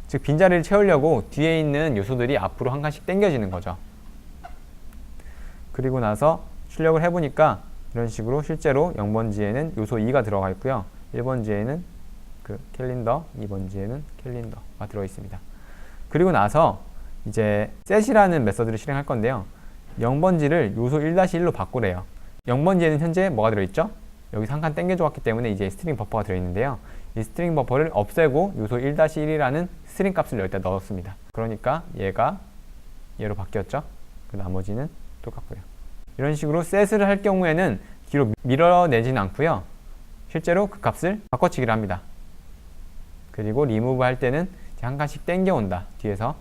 즉 빈자리를 채우려고 뒤에 있는 요소들이 앞으로 한 칸씩 당겨지는 거죠. 그리고 나서 출력을 해보니까 이런 식으로 실제로 0번지에는 요소 2가 들어가 있고요. 1번지에는 그 캘린더, 2번지에는 캘린더가 들어 있습니다. 그리고 나서 이제 set이라는 메서드를 실행할 건데요. 0번지를 요소 1-1로 바꾸래요. 0번지에는 현재 뭐가 들어있죠? 여기서 한 칸 당겨줘 왔기 때문에 이제 스트링 버퍼가 들어있는데요. 이 스트링 버퍼를 없애고 요소 1-1이라는 스트링 값을 여기다 넣었습니다. 그러니까 얘가 얘로 바뀌었죠? 그 나머지는 똑같고요. 이런 식으로 set을 할 경우에는 뒤로 밀어내지는 않고요. 실제로 그 값을 바꿔치기를 합니다. 그리고 remove 할 때는 한 칸씩 당겨온다. 뒤에서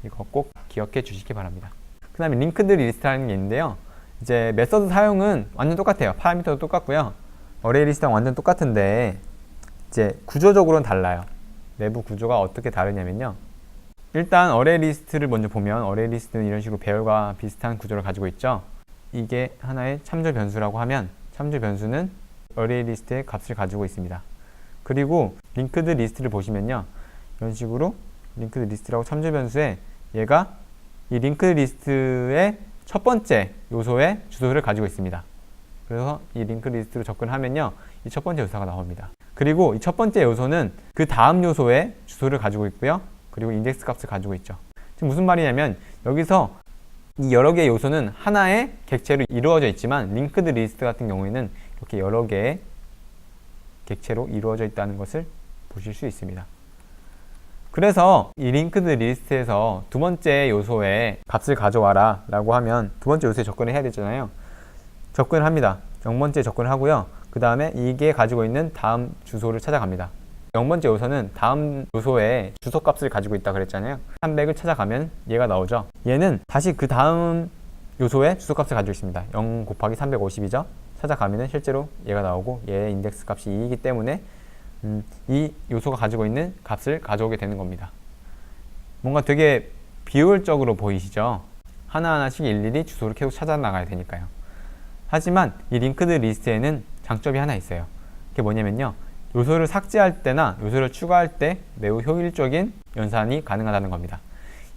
이거 꼭 기억해 주시기 바랍니다. 그 다음에 linked list라는 게 있는데요. 이제 메서드 사용은 완전 똑같아요. 파라미터도 똑같고요. array list랑 완전 똑같은데 이제 구조적으로는 달라요. 내부 구조가 어떻게 다르냐면요. 일단 array list를 먼저 보면 array list는 이런 식으로 배열과 비슷한 구조를 가지고 있죠. 이게 하나의 참조 변수라고 하면 참조 변수는 array list의 값을 가지고 있습니다. 그리고 linked list를 보시면요. 이런 식으로 linked list라고 참조 변수에 얘가 이 linked list의 첫 번째 요소의 주소를 가지고 있습니다. 그래서 이 linked list로 접근하면요. 이 첫 번째 요소가 나옵니다. 그리고 이 첫 번째 요소는 그 다음 요소의 주소를 가지고 있고요. 그리고 인덱스 값을 가지고 있죠. 지금 무슨 말이냐면 여기서 이 여러 개의 요소는 하나의 객체로 이루어져 있지만 linked list 같은 경우에는 이렇게 여러 개의 객체로 이루어져 있다는 것을 보실 수 있습니다. 그래서 이 linked list에서 두 번째 요소의 값을 가져와라 라고 하면 두 번째 요소에 접근을 해야 되잖아요. 접근을 합니다. 0번째에 접근을 하고요. 그 다음에 이게 가지고 있는 다음 주소를 찾아갑니다. 0번째 요소는 다음 요소의 주소 값을 가지고 있다 그랬잖아요. 300을 찾아가면 얘가 나오죠. 얘는 다시 그 다음 요소의 주소값을 가지고 있습니다. 0 곱하기 350이죠. 찾아가면은 실제로 얘가 나오고 얘의 인덱스 값이 2이기 때문에 이 요소가 가지고 있는 값을 가져오게 되는 겁니다. 뭔가 되게 비효율적으로 보이시죠? 하나하나씩 일일이 주소를 계속 찾아 나가야 되니까요. 하지만 이 링크드 리스트에는 장점이 하나 있어요. 그게 뭐냐면요, 요소를 삭제할 때나 요소를 추가할 때 매우 효율적인 연산이 가능하다는 겁니다.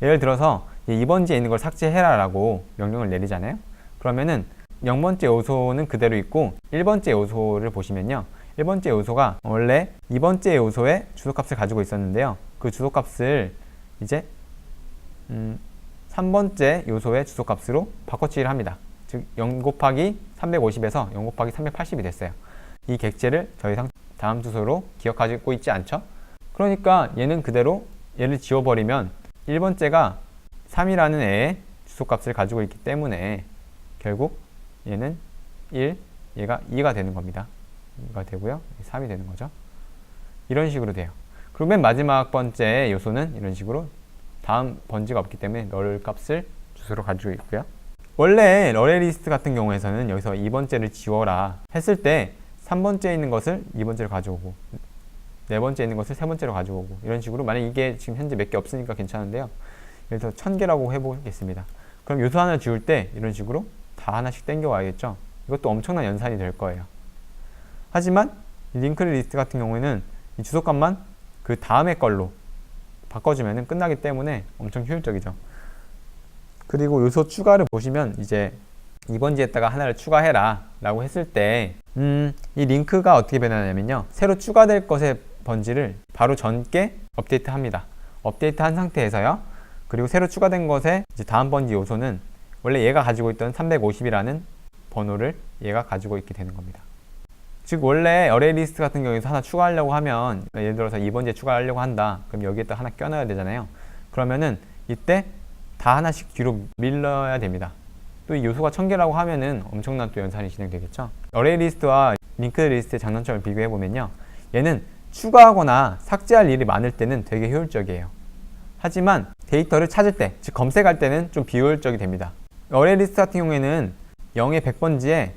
예를 들어서 2번지에 있는 걸 삭제해라 라고 명령을 내리잖아요. 그러면은 0번째 요소는 그대로 있고 1번째 요소를 보시면요, 1번째 요소가 원래 2번째 요소의 주소값을 가지고 있었는데요, 그 주소값을 이제 3번째 요소의 주소값으로 바꿔치기를 합니다. 즉 0 곱하기 350에서 0 곱하기 380이 됐어요. 이 객체를 더 이상 다음 주소로 기억하고 있지 않죠? 그러니까 얘는 그대로 얘를 지워버리면 1번째가 3이라는 애의 주소값을 가지고 있기 때문에 결국 얘는 1, 얘가 2가 되는 겁니다. 2가 되고요, 3이 되는 거죠. 이런 식으로 돼요. 그리고 맨 마지막 번째 요소는 이런 식으로 다음 번지가 없기 때문에 널 값을 주소로 가지고 있고요. 원래 어레이 리스트 같은 경우에서는 여기서 2번째를 지워라 했을 때 3번째에 있는 것을 2번째로 가져오고 4번째에 있는 것을 3번째로 가져오고 이런 식으로, 만약 이게 지금 현재 몇 개 없으니까 괜찮은데요, 그래서 1000개라고 해보겠습니다. 그럼 요소 하나 지울 때 이런 식으로 다 하나씩 땡겨 와야겠죠. 이것도 엄청난 연산이 될 거예요. 하지만 링크 리스트 같은 경우에는 이 주소값만 그 다음의 걸로 바꿔주면 끝나기 때문에 엄청 효율적이죠. 그리고 요소 추가를 보시면 이제 2번지에다가 하나를 추가해라 라고 했을 때 이 링크가 어떻게 변하냐면요, 새로 추가될 것의 번지를 바로 전께 업데이트 합니다. 업데이트 한 상태에서요, 그리고 새로 추가된 것의 이제 다음 번지 요소는 원래 얘가 가지고 있던 350이라는 번호를 얘가 가지고 있게 되는 겁니다. 즉 원래 어레이 리스트 같은 경우에서 하나 추가하려고 하면, 예를 들어서 2번지에 추가하려고 한다, 그럼 여기에다 하나 껴넣어야 되잖아요. 그러면은 이때 다 하나씩 뒤로 밀어야 됩니다. 또 이 요소가 1000개라고 하면은 엄청난 또 연산이 진행되겠죠. 어레이 리스트와 링크드 리스트의 장단점을 비교해 보면요, 얘는 추가하거나 삭제할 일이 많을 때는 되게 효율적이에요. 하지만 데이터를 찾을 때, 즉 검색할 때는 좀 비효율적이 됩니다. 어레이 리스트 같은 경우에는 0의 100번지에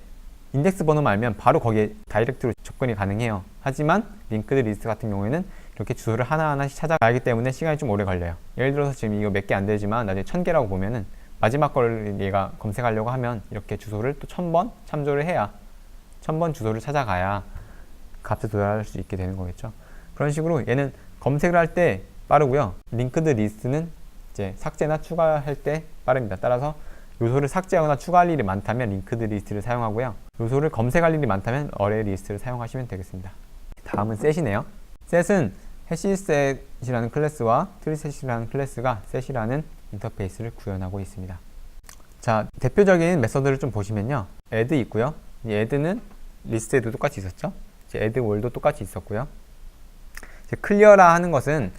인덱스 번호만 알면 바로 거기에 다이렉트로 접근이 가능해요. 하지만 링크드 리스트 같은 경우에는 이렇게 주소를 하나하나씩 찾아가기 때문에 시간이 좀 오래 걸려요. 예를 들어서 지금 이거 몇 개 안 되지만 나중에 1000개라고 보면은 마지막 걸 얘가 검색하려고 하면 이렇게 주소를 또 1000번 참조를 해야 1000번 주소를 찾아가야 값에 도달할 수 있게 되는 거겠죠. 그런 식으로 얘는 검색을 할 때 빠르고요, 링크드 리스트는 이제 삭제나 추가할 때 빠릅니다. 따라서 요소를 삭제하거나 추가할 일이 많다면 링크드 리스트를 사용하고요, 요소를 검색할 일이 많다면 어레이 리스트를 사용하시면 되겠습니다. 다음은 셋이네요. 셋은 해시셋이라는 클래스와 트리셋이라는 클래스가 셋이라는 인터페이스를 구현하고 있습니다. 자, 대표적인 메서드를 좀 보시면요, add 있고요, 이 add는 리스트에도 똑같이 있었죠. 이제 add wall도 똑같이 있었고요. 이제 clear라 하는 것은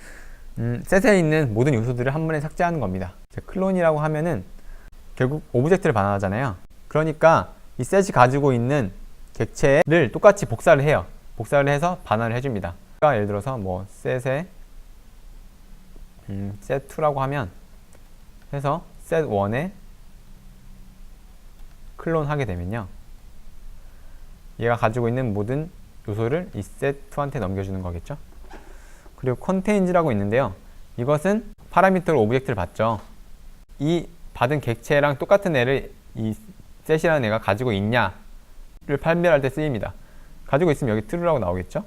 셋에 있는 모든 요소들을 한 번에 삭제하는 겁니다. 클론이라고 하면은 결국 오브젝트를 반환하잖아요. 그러니까 이 셋이 가지고 있는 객체를 똑같이 복사를 해요. 복사를 해서 반환을 해줍니다. 그러니까 예를 들어서 뭐 셋에 set2라고 하면 해서 set1에 클론 하게 되면요, 얘가 가지고 있는 모든 요소를 이 set2한테 넘겨주는 거겠죠. 그리고 contains라고 있는데요, 이것은 파라미터로 오브젝트를 받죠. 이 받은 객체랑 똑같은 애를 이 set이라는 애가 가지고 있냐를 판별할 때 쓰입니다. 가지고 있으면 여기 true라고 나오겠죠.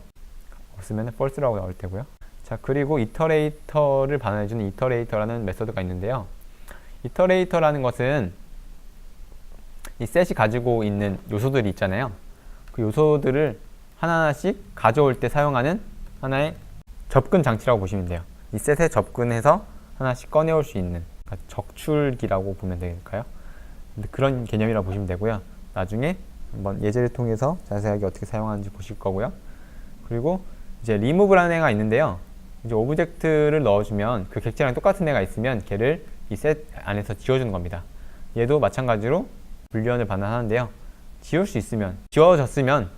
없으면 false라고 나올 테고요. 자, 그리고 iterator를 반환해주는 iterator라는 메서드가 있는데요, iterator라는 것은 이 set이 가지고 있는 요소들이 있잖아요. 그 요소들을 하나하나씩 가져올 때 사용하는 하나의 접근 장치라고 보시면 돼요. 이 set에 접근해서 하나씩 꺼내올 수 있는, 그러니까 적출기라고 보면 될까요? 그런 개념이라고 보시면 되고요. 나중에 한번 예제를 통해서 자세하게 어떻게 사용하는지 보실 거고요. 그리고 이제 remove라는 애가 있는데요, 이제 오브젝트를 넣어주면 그 객체랑 똑같은 애가 있으면 걔를 이 셋 안에서 지워주는 겁니다. 얘도 마찬가지로 불리언을 반환하는데요, 지울 수 있으면, 지워졌으면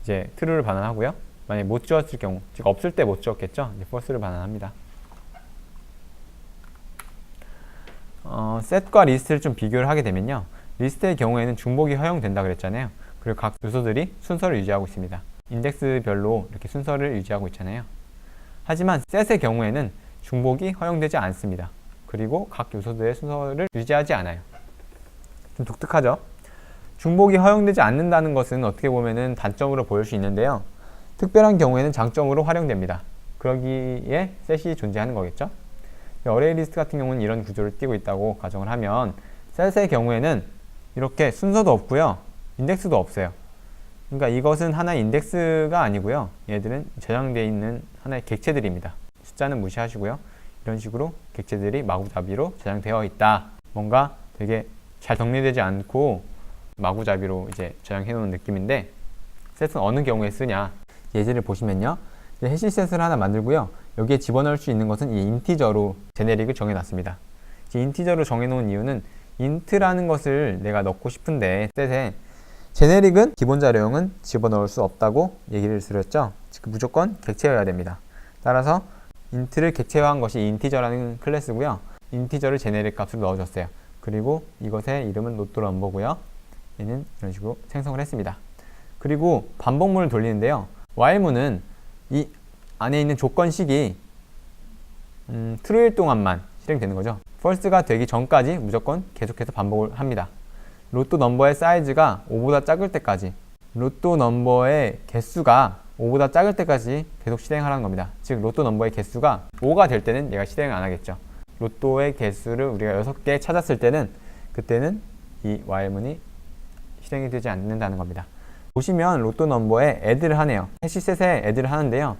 이제 true를 반환하고요, 만약에 못 지웠을 경우, 즉 없을 때 못 지웠겠죠, 이제 false를 반환합니다. set과 list를 좀 비교를 하게 되면요, 리스트의 경우에는 중복이 허용된다 그랬잖아요. 그리고 각 요소들이 순서를 유지하고 있습니다. 인덱스별로 이렇게 순서를 유지하고 있잖아요. 하지만 셋의 경우에는 중복이 허용되지 않습니다. 그리고 각 요소들의 순서를 유지하지 않아요. 좀 독특하죠? 중복이 허용되지 않는다는 것은 어떻게 보면은 단점으로 보일 수 있는데요. 특별한 경우에는 장점으로 활용됩니다. 그러기에 셋이 존재하는 거겠죠? 어레이 리스트 같은 경우는 이런 구조를 띠고 있다고 가정을 하면 셋의 경우에는 이렇게 순서도 없고요. 인덱스도 없어요. 그러니까 이것은 하나의 인덱스가 아니고요. 얘들은 저장되어 있는 하나의 객체들입니다. 숫자는 무시하시고요. 이런 식으로 객체들이 마구잡이로 저장되어 있다. 뭔가 되게 잘 정리되지 않고 마구잡이로 이제 저장해 놓은 느낌인데, 셋은 어느 경우에 쓰냐? 예제를 보시면요. 해시셋을 하나 만들고요. 여기에 집어넣을 수 있는 것은 이 인티저로 제네릭을 정해놨습니다. 인티저로 정해놓은 이유는 인트라는 것을 내가 넣고 싶은데 셋에 제네릭은 기본 자료형은 집어넣을 수 없다고 얘기를 드렸죠. 즉 무조건 객체여야 됩니다. 따라서 인트를 객체화한 것이 인티저라는 클래스고요. 인티저를 제네릭 값으로 넣어줬어요. 그리고 이것의 이름은 로또 넘버고요. 얘는 이런 식으로 생성을 했습니다. 그리고 반복문을 돌리는데요. while문은 이 안에 있는 조건식이 true일 동안만 실행되는 거죠. false가 되기 전까지 무조건 계속해서 반복을 합니다. 로또 넘버의 사이즈가 5보다 작을 때까지, 로또 넘버의 개수가 5보다 작을 때까지 계속 실행하라는 겁니다. 즉 로또 넘버의 개수가 5가 될 때는 얘가 실행을 안 하겠죠. 로또의 개수를 우리가 6개 찾았을 때는 그때는 이 while문이 실행이 되지 않는다는 겁니다. 보시면 로또 넘버에 add를 하네요. 해시셋에 add를 하는데요.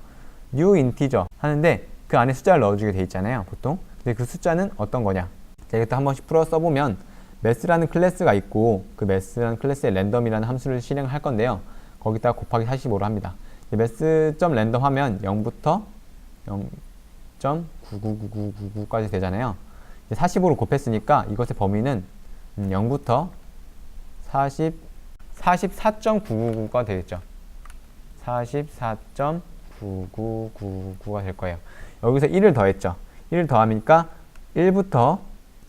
new integer 하는데 그 안에 숫자를 넣어주게 돼 있잖아요. 보통. 근데 그 숫자는 어떤 거냐? 자, 이것도 한 번씩 풀어 써보면 math라는 클래스가 있고 그 math라는 클래스에 random이라는 함수를 실행할 건데요. 거기다가 곱하기 45로 합니다. math.random 하면 0부터 0.999999까지 되잖아요. 45로 곱했으니까 이것의 범위는 0부터 44.999가 되겠죠. 44.9999가 될 거예요. 여기서 1을 더했죠. 1을 더하니까 1부터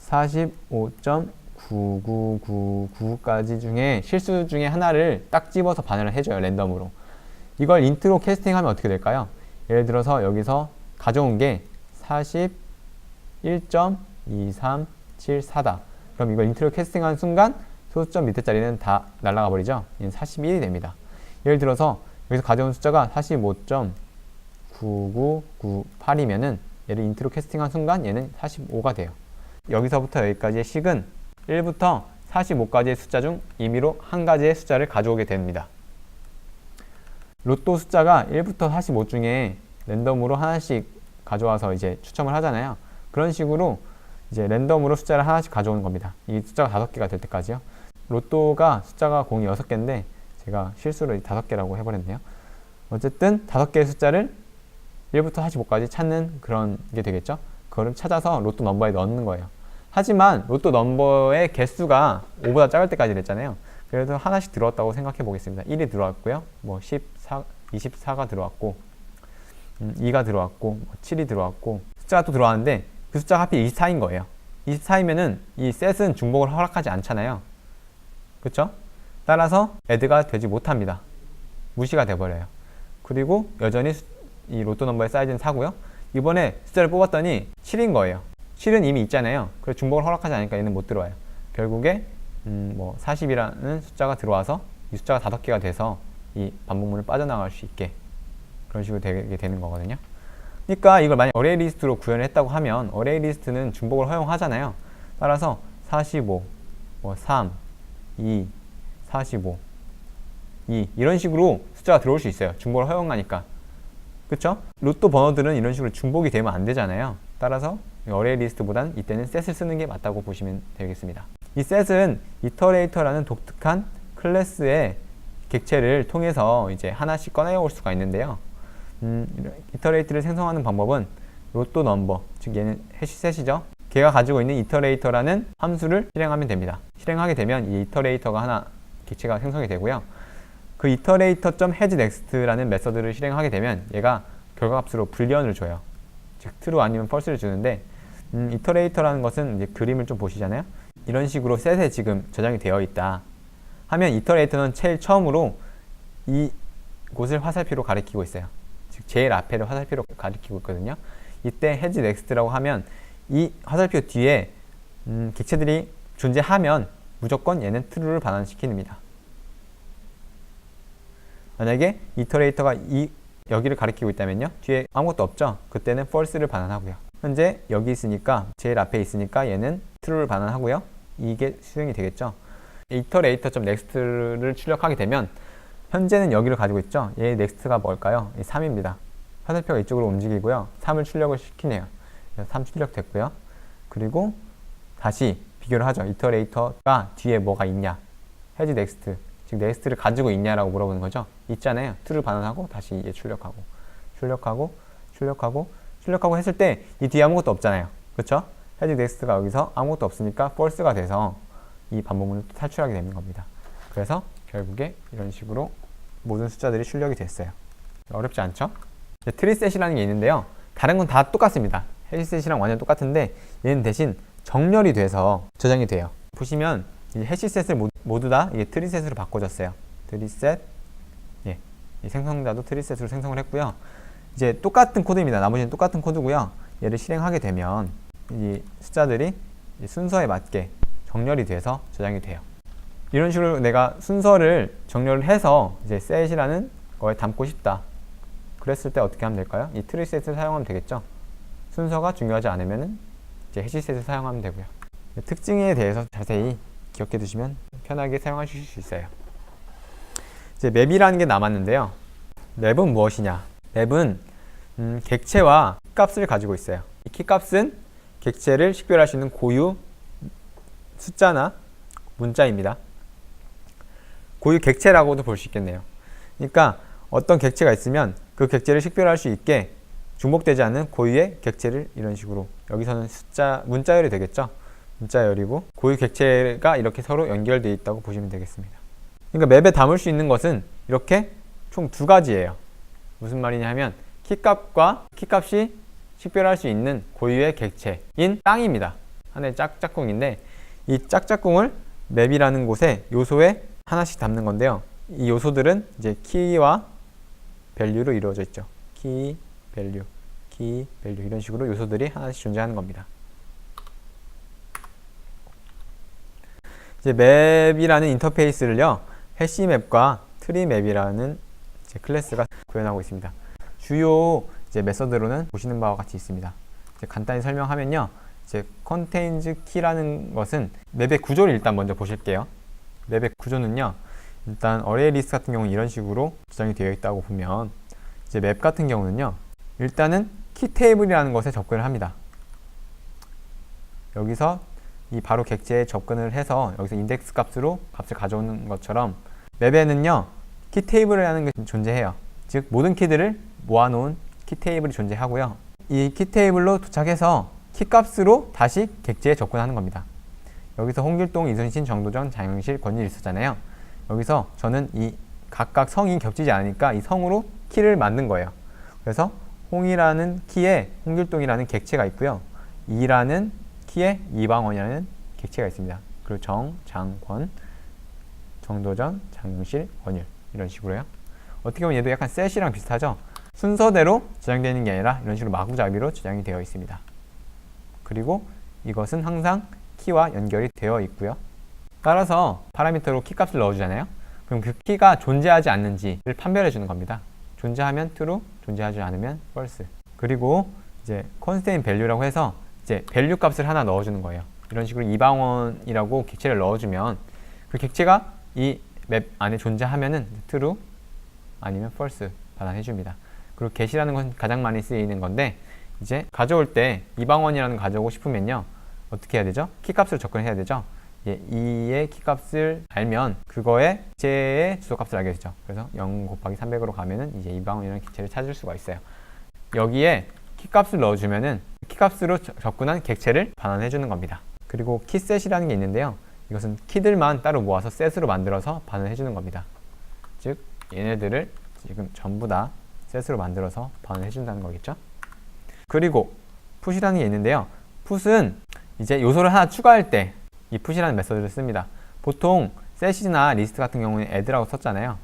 45.9999까지 중에 실수 중에 하나를 딱 집어서 반환을 해줘요. 랜덤으로. 이걸 인트로 캐스팅하면 어떻게 될까요? 예를 들어서 여기서 가져온 게 41.2374다. 그럼 이걸 인트로 캐스팅하는 순간 소수점 밑에 자리는 다 날아가 버리죠. 얘는 41이 됩니다. 예를 들어서 여기서 가져온 숫자가 45.9998이면은 얘를 인트로 캐스팅한 순간 얘는 45가 돼요. 여기서부터 여기까지의 식은 1부터 45까지의 숫자 중 임의로 한 가지의 숫자를 가져오게 됩니다. 로또 숫자가 1부터 45 중에 랜덤으로 하나씩 가져와서 이제 추첨을 하잖아요. 그런 식으로 이제 랜덤으로 숫자를 하나씩 가져오는 겁니다. 이 숫자가 5개가 될 때까지요. 로또가 숫자가 공이 6개인데 제가 실수로 5개라고 해버렸네요. 어쨌든 5개의 숫자를 1부터 45까지 찾는 그런 게 되겠죠. 그거를 찾아서 로또 넘버에 넣는 거예요. 하지만 로또 넘버의 개수가 5보다 작을 때까지 됐잖아요. 그래서 하나씩 들어왔다고 생각해 보겠습니다. 1이 들어왔고요. 뭐 24가 들어왔고 2가 들어왔고 뭐 7이 들어왔고 숫자가 또 들어왔는데 그 숫자가 하필 24인 거예요. 24이면은 이 셋은 중복을 허락하지 않잖아요. 그쵸? 따라서 add가 되지 못합니다. 무시가 돼버려요. 그리고 여전히 이 로또 넘버의 사이즈는 4고요. 이번에 숫자를 뽑았더니 7인 거예요. 7은 이미 있잖아요. 그래서 중복을 허락하지 않으니까 얘는 못 들어와요. 결국에 뭐 40이라는 숫자가 들어와서 이 숫자가 5개가 돼서 이 반복문을 빠져나갈 수 있게 그런 식으로 되게 되는 거거든요. 그러니까 이걸 만약 어레이 리스트로 구현을 했다고 하면 어레이 리스트는 중복을 허용하잖아요. 따라서 45, 뭐 3, 2, 45, 2 이런 식으로 숫자가 들어올 수 있어요. 중복을 허용하니까. 그쵸? 로또 번호들은 이런 식으로 중복이 되면 안 되잖아요. 따라서 어레이 리스트보단 이때는 셋을 쓰는 게 맞다고 보시면 되겠습니다. 이 셋은 이터레이터라는 독특한 클래스의 객체를 통해서 이제 하나씩 꺼내올 수가 있는데요. 이터레이터를 생성하는 방법은 로또 넘버, 즉 얘는 해시셋이죠. 걔가 가지고 있는 이터레이터라는 함수를 실행하면 됩니다. 실행하게 되면 이 이터레이터가 하나 객체가 생성이 되고요. 그 iterator.hasNext라는 메서드를 실행하게 되면 얘가 결과값으로 불리언을 줘요. 즉 true 아니면 false를 주는데 iterator라는 것은 이제 그림을 좀 보시잖아요. 이런 식으로 셋에 지금 저장이 되어 있다 하면 이터레이터는 제일 처음으로 이 곳을 화살표로 가리키고 있어요. 즉 제일 앞에를 화살표로 가리키고 있거든요. 이때 헤지 넥스트라고 하면 이 화살표 뒤에 객체들이 존재하면 무조건 얘는 true를 반환시킵니다. 만약에 이터레이터가 여기를 가리키고 있다면요, 뒤에 아무것도 없죠? 그때는 false를 반환하고요. 현재 여기 있으니까, 제일 앞에 있으니까 얘는 true를 반환하고요. 이게 수행이 되겠죠. iterator.next를 출력하게 되면 현재는 여기를 가지고 있죠. 얘의 next가 뭘까요? 3입니다. 화살표가 이쪽으로 움직이고요. 3을 출력을 시키네요. 3 출력됐고요. 그리고 다시 비교를 하죠. iterator가 뒤에 뭐가 있냐, has next, 즉 next를 가지고 있냐라고 물어보는 거죠. 있잖아요. true를 반환하고 다시 얘 출력하고 했을 때 이 뒤에 아무것도 없잖아요. 그렇죠? has next가 여기서 아무것도 없으니까 false가 돼서 이 반복문을 탈출하게 되는 겁니다. 그래서 결국에 이런 식으로 모든 숫자들이 출력이 됐어요. 어렵지 않죠? 트리셋이라는 게 있는데요. 다른 건 다 똑같습니다. 해시셋이랑 완전 똑같은데 얘는 대신 정렬이 돼서 저장이 돼요. 보시면 이 해시셋을 모두 다 이게 트리셋으로 바꿔줬어요. 트리셋, 예, 이 생성자도 트리셋으로 생성을 했고요. 이제 똑같은 코드입니다. 나머지는 똑같은 코드고요. 얘를 실행하게 되면 이 숫자들이 순서에 맞게 정렬이 돼서 저장이 돼요. 이런 식으로 내가 순서를 정렬을 해서 이제 set이라는 거에 담고 싶다. 그랬을 때 어떻게 하면 될까요? 이 트리셋을 사용하면 되겠죠. 순서가 중요하지 않으면 이제 해시셋을 사용하면 되고요. 특징에 대해서 자세히 기억해 두시면 편하게 사용하실 수 있어요. 이제 맵이라는 게 남았는데요. 맵은 무엇이냐? 맵은 객체와 키값을 가지고 있어요. 이 키값은 객체를 식별할 수 있는 고유 숫자나 문자입니다. 고유 객체라고도 볼 수 있겠네요. 그러니까 어떤 객체가 있으면 그 객체를 식별할 수 있게 중복되지 않는 고유의 객체를 이런 식으로, 여기서는 문자열이 되겠죠. 문자열이고 고유 객체가 이렇게 서로 연결되어 있다고 보시면 되겠습니다. 그러니까 맵에 담을 수 있는 것은 이렇게 총 두 가지예요. 무슨 말이냐 하면 키값과 키값이 식별할 수 있는 고유의 객체인 땅입니다. 하나의 짝짝꿍인데 이 짝짝꿍을 맵이라는 곳에 요소에 하나씩 담는 건데요. 이 요소들은 이제 키와 밸류로 이루어져 있죠. 키, 밸류 이런 식으로 요소들이 하나씩 존재하는 겁니다. 이제 맵이라는 인터페이스를요, 해시맵과 트리맵이라는 클래스가 구현하고 있습니다. 주요 이제 메서드로는 보시는 바와 같이 있습니다. 이제 간단히 설명하면요, 이제 contains key라는 것은 맵의 구조를 일단 먼저 보실게요. 맵의 구조는요, 일단 어레이 리스트 같은 경우는 이런 식으로 구성이 되어 있다고 보면, 이제 맵 같은 경우는요, 일단은 키 테이블이라는 것에 접근을 합니다. 여기서 이 바로 객체에 접근을 해서 여기서 인덱스 값으로 값을 가져오는 것처럼 맵에는요, 키 테이블이라는 게 존재해요. 즉 모든 키들을 모아놓은 키 테이블이 존재하고요. 이 키 테이블로 도착해서 키 값으로 다시 객체에 접근하는 겁니다. 여기서 홍길동, 이순신, 정도전, 장영실, 권율이 있었잖아요. 여기서 저는 이 각각 성이 겹치지 않으니까 이 성으로 키를 만든 거예요. 그래서 홍이라는 키에 홍길동이라는 객체가 있고요. 이라는 키에 이방원이라는 객체가 있습니다. 그리고 정, 장, 권, 정도전, 장영실, 권율 이런 식으로요. 어떻게 보면 얘도 약간 셋이랑 비슷하죠. 순서대로 저장되는 게 아니라 이런 식으로 마구잡이로 저장이 되어 있습니다. 그리고 이것은 항상 키와 연결이 되어 있고요. 따라서 파라미터로 키값을 넣어주잖아요. 그럼 그 키가 존재하지 않는지를 판별해 주는 겁니다. 존재하면 true, 존재하지 않으면 false. 그리고 이제 constraint value라고 해서 이제 value 값을 하나 넣어주는 거예요. 이런 식으로 이방원이라고 객체를 넣어주면 그 객체가 이 맵 안에 존재하면은 true 아니면 false 반환해 줍니다. 그리고 get이라는 건 가장 많이 쓰이는 건데, 이제 가져올 때 이방원이라는 거 가져오고 싶으면요, 어떻게 해야 되죠? 키값으로 접근해야 되죠. 예, 2의 키값을 알면 그거의 객체의 주소값을 알게 되죠. 그래서 0 곱하기 300으로 가면은 이제 이방원이라는 객체를 찾을 수가 있어요. 여기에 키값을 넣어주면은 키값으로 접근한 객체를 반환해 주는 겁니다. 그리고 키셋이라는 게 있는데요, 이것은 키들만 따로 모아서 셋으로 만들어서 반환해 주는 겁니다. 즉 얘네들을 지금 전부 다 셋으로 만들어서 반환해 준다는 거겠죠. 그리고 풋이라는 게 있는데요, 풋은 이제 요소를 하나 추가할 때 이 푸시라는 메서드를 씁니다. 보통 셋이나 리스트 같은 경우는 add라고 썼잖아요.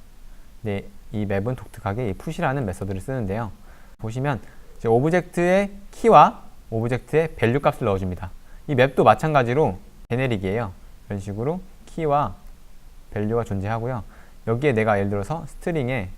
근데 이 맵은 독특하게 이 푸시라는 메서드를 쓰는데요. 보시면 이제 오브젝트의 키와 오브젝트의 밸류 값을 넣어줍니다. 이 맵도 마찬가지로 제네릭이에요. 이런 식으로 키와 밸류가 존재하고요. 여기에 내가 예를 들어서 스트링에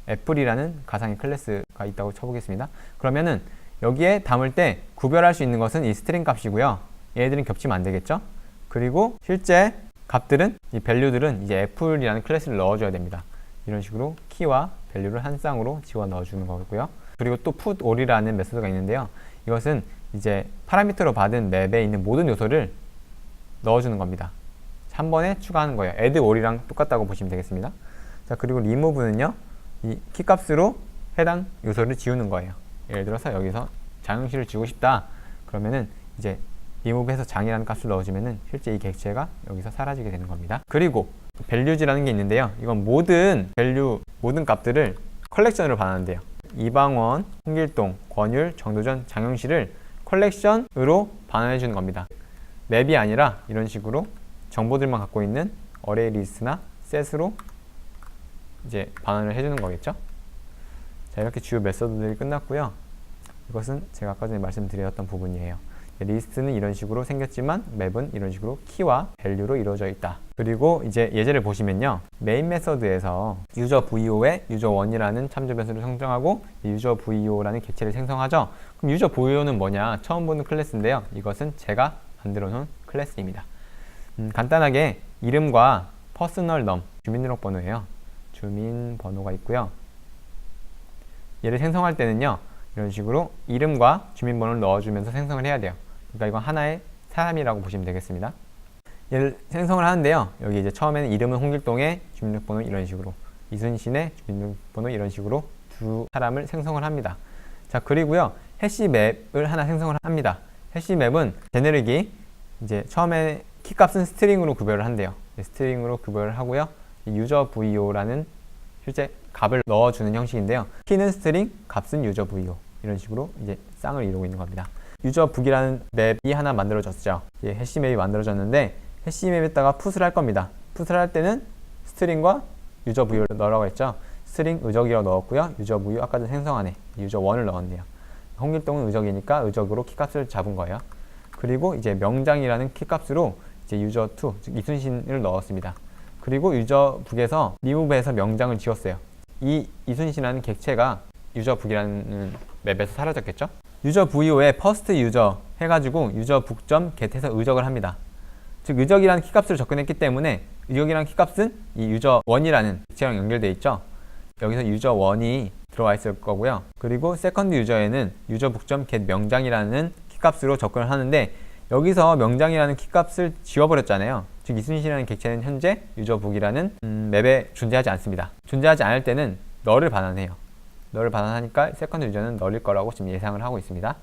애플이라는 가상의 클래스가 있다고 쳐보겠습니다. 그러면은 여기에 담을 때 구별할 수 있는 것은 이 스트링 값이고요. 얘들은 겹치면 안 되겠죠? 그리고 실제 값들은, 이 밸류들은 이제 애플이라는 클래스를 넣어줘야 됩니다. 이런 식으로 키와 밸류를 한 쌍으로 지워 넣어주는 거고요. 그리고 또 put all이라는 메소드가 있는데요. 이것은 이제 파라미터로 받은 맵에 있는 모든 요소를 넣어주는 겁니다. 한 번에 추가하는 거예요. add all이랑 똑같다고 보시면 되겠습니다. 자, 그리고 remove는요, 이 키값으로 해당 요소를 지우는 거예요. 예를 들어서 여기서 장영실을 지우고 싶다. 그러면은 이제 remove해서 장이라는 값을 넣어주면은 실제 이 객체가 여기서 사라지게 되는 겁니다. 그리고 values라는 게 있는데요. 이건 모든 value, 모든 값들을 컬렉션으로 반환한대요. 이방원, 홍길동, 권율, 정도전, 장영실을 컬렉션으로 반환해 주는 겁니다. 맵이 아니라 이런 식으로 정보들만 갖고 있는 어레이 리스트나 셋으로 이제 반환을 해주는 거겠죠. 자, 이렇게 주요 메서드들이 끝났고요. 이것은 제가 아까 전에 말씀드렸던 부분이에요. 리스트는 이런 식으로 생겼지만 맵은 이런 식으로 키와 밸류로 이루어져 있다. 그리고 이제 예제를 보시면요, 메인 메서드에서 유저 VO에 유저1이라는 참조 변수를 성정하고 유저 VO라는 객체를 생성하죠. 그럼 유저 VO는 뭐냐? 처음 보는 클래스인데요. 이것은 제가 만들어 놓은 클래스입니다. 간단하게 이름과 퍼스널 넘, 주민등록번호예요. 주민번호가 있고요. 얘를 생성할 때는요, 이런 식으로 이름과 주민번호를 넣어주면서 생성을 해야 돼요. 그러니까 이건 하나의 사람이라고 보시면 되겠습니다. 얘를 생성을 하는데요, 여기 이제 처음에는 이름은 홍길동의, 주민등록번호 이런 식으로, 이순신의 주민등록번호 이런 식으로 두 사람을 생성을 합니다. 자, 그리고요, 해시 맵을 하나 생성을 합니다. 해시 맵은 제네릭이 이제 처음에 키값은 스트링으로 구별을 한대요. 스트링으로 구별을 하고요, 유저 VO라는 실제 값을 넣어주는 형식인데요. 키는 스트링, 값은 유저 VO, 이런 식으로 이제 쌍을 이루고 있는 겁니다. 유저 북이라는 맵이 하나 만들어졌죠. 예, 해시 맵이 만들어졌는데 해시 맵에다가 풋을 할 겁니다. 풋을 할 때는 스트링과 유저 VO를 넣으라고 했죠. 스트링 의적이라고 넣었고요. 유저 VO 아까 전 생성한 애 유저 1을 넣었네요. 홍길동은 의적이니까 의적으로 키값을 잡은 거예요. 그리고 이제 명장이라는 키값으로 이제 유저 2, 즉 이순신을 넣었습니다. 그리고 유저 북에서 리무브해서 명장을 지웠어요. 이 이순신이라는 객체가 유저 북이라는 맵에서 사라졌겠죠? 유저 VO에 first user 해가지고 유저 북.get 해서 의적을 합니다. 즉 의적이라는 키값을 접근했기 때문에 의적이라는 키값은 이 유저 1이라는 객체랑 연결되어 있죠. 여기서 유저 1이 들어와 있을 거고요. 그리고 세컨드 유저에는 유저 북.get 명장이라는 키값으로 접근을 하는데 여기서 명장이라는 키값을 지워버렸잖아요. 즉 이순신이라는 객체는 현재 유저 북이라는 맵에 존재하지 않습니다. 존재하지 않을 때는 널을 반환해요. 널을 반환하니까 세컨드 유저는 널일 거라고 지금 예상을 하고 있습니다.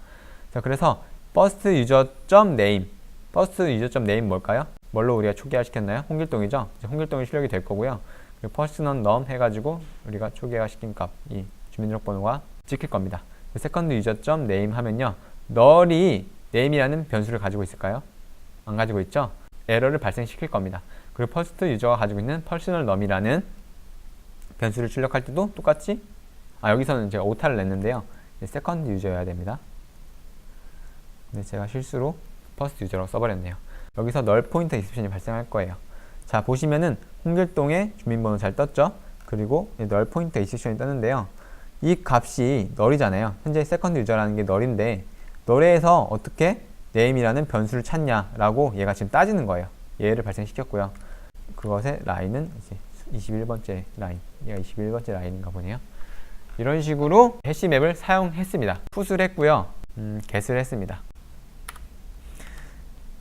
자, 그래서 first user.name, first user.name 뭘까요? 뭘로 우리가 초기화 시켰나요? 홍길동이죠. 이제 홍길동이 출력이 될 거고요. 그리고 first는 num 해가지고 우리가 초기화 시킨 값, 이 주민등록번호가 찍힐 겁니다. second user.name 하면요, 널이 name이라는 변수를 가지고 있을까요? 안 가지고 있죠? 에러를 발생시킬 겁니다. 그리고 first user가 가지고 있는 personal num이라는 변수를 출력할 때도 똑같이, 여기서는 제가 오타를 냈는데요, second user여야 됩니다. 근데 제가 실수로 first user라고 써버렸네요. 여기서 null 포인터 익셉션이 발생할 거예요. 자, 보시면은 홍길동의 주민번호 잘 떴죠? 그리고 null 포인터 익셉션이 떴는데요, 이 값이 null이잖아요. 현재 second user라는 게 null인데 null에서 어떻게 name이라는 변수를 찾냐라고 얘가 지금 따지는 거예요. 얘를 발생시켰고요. 그것의 라인은 이제 21번째 라인, 얘가 21번째 라인인가 보네요. 이런 식으로 해시 맵을 사용했습니다. 풋을 했고요, get을 했습니다.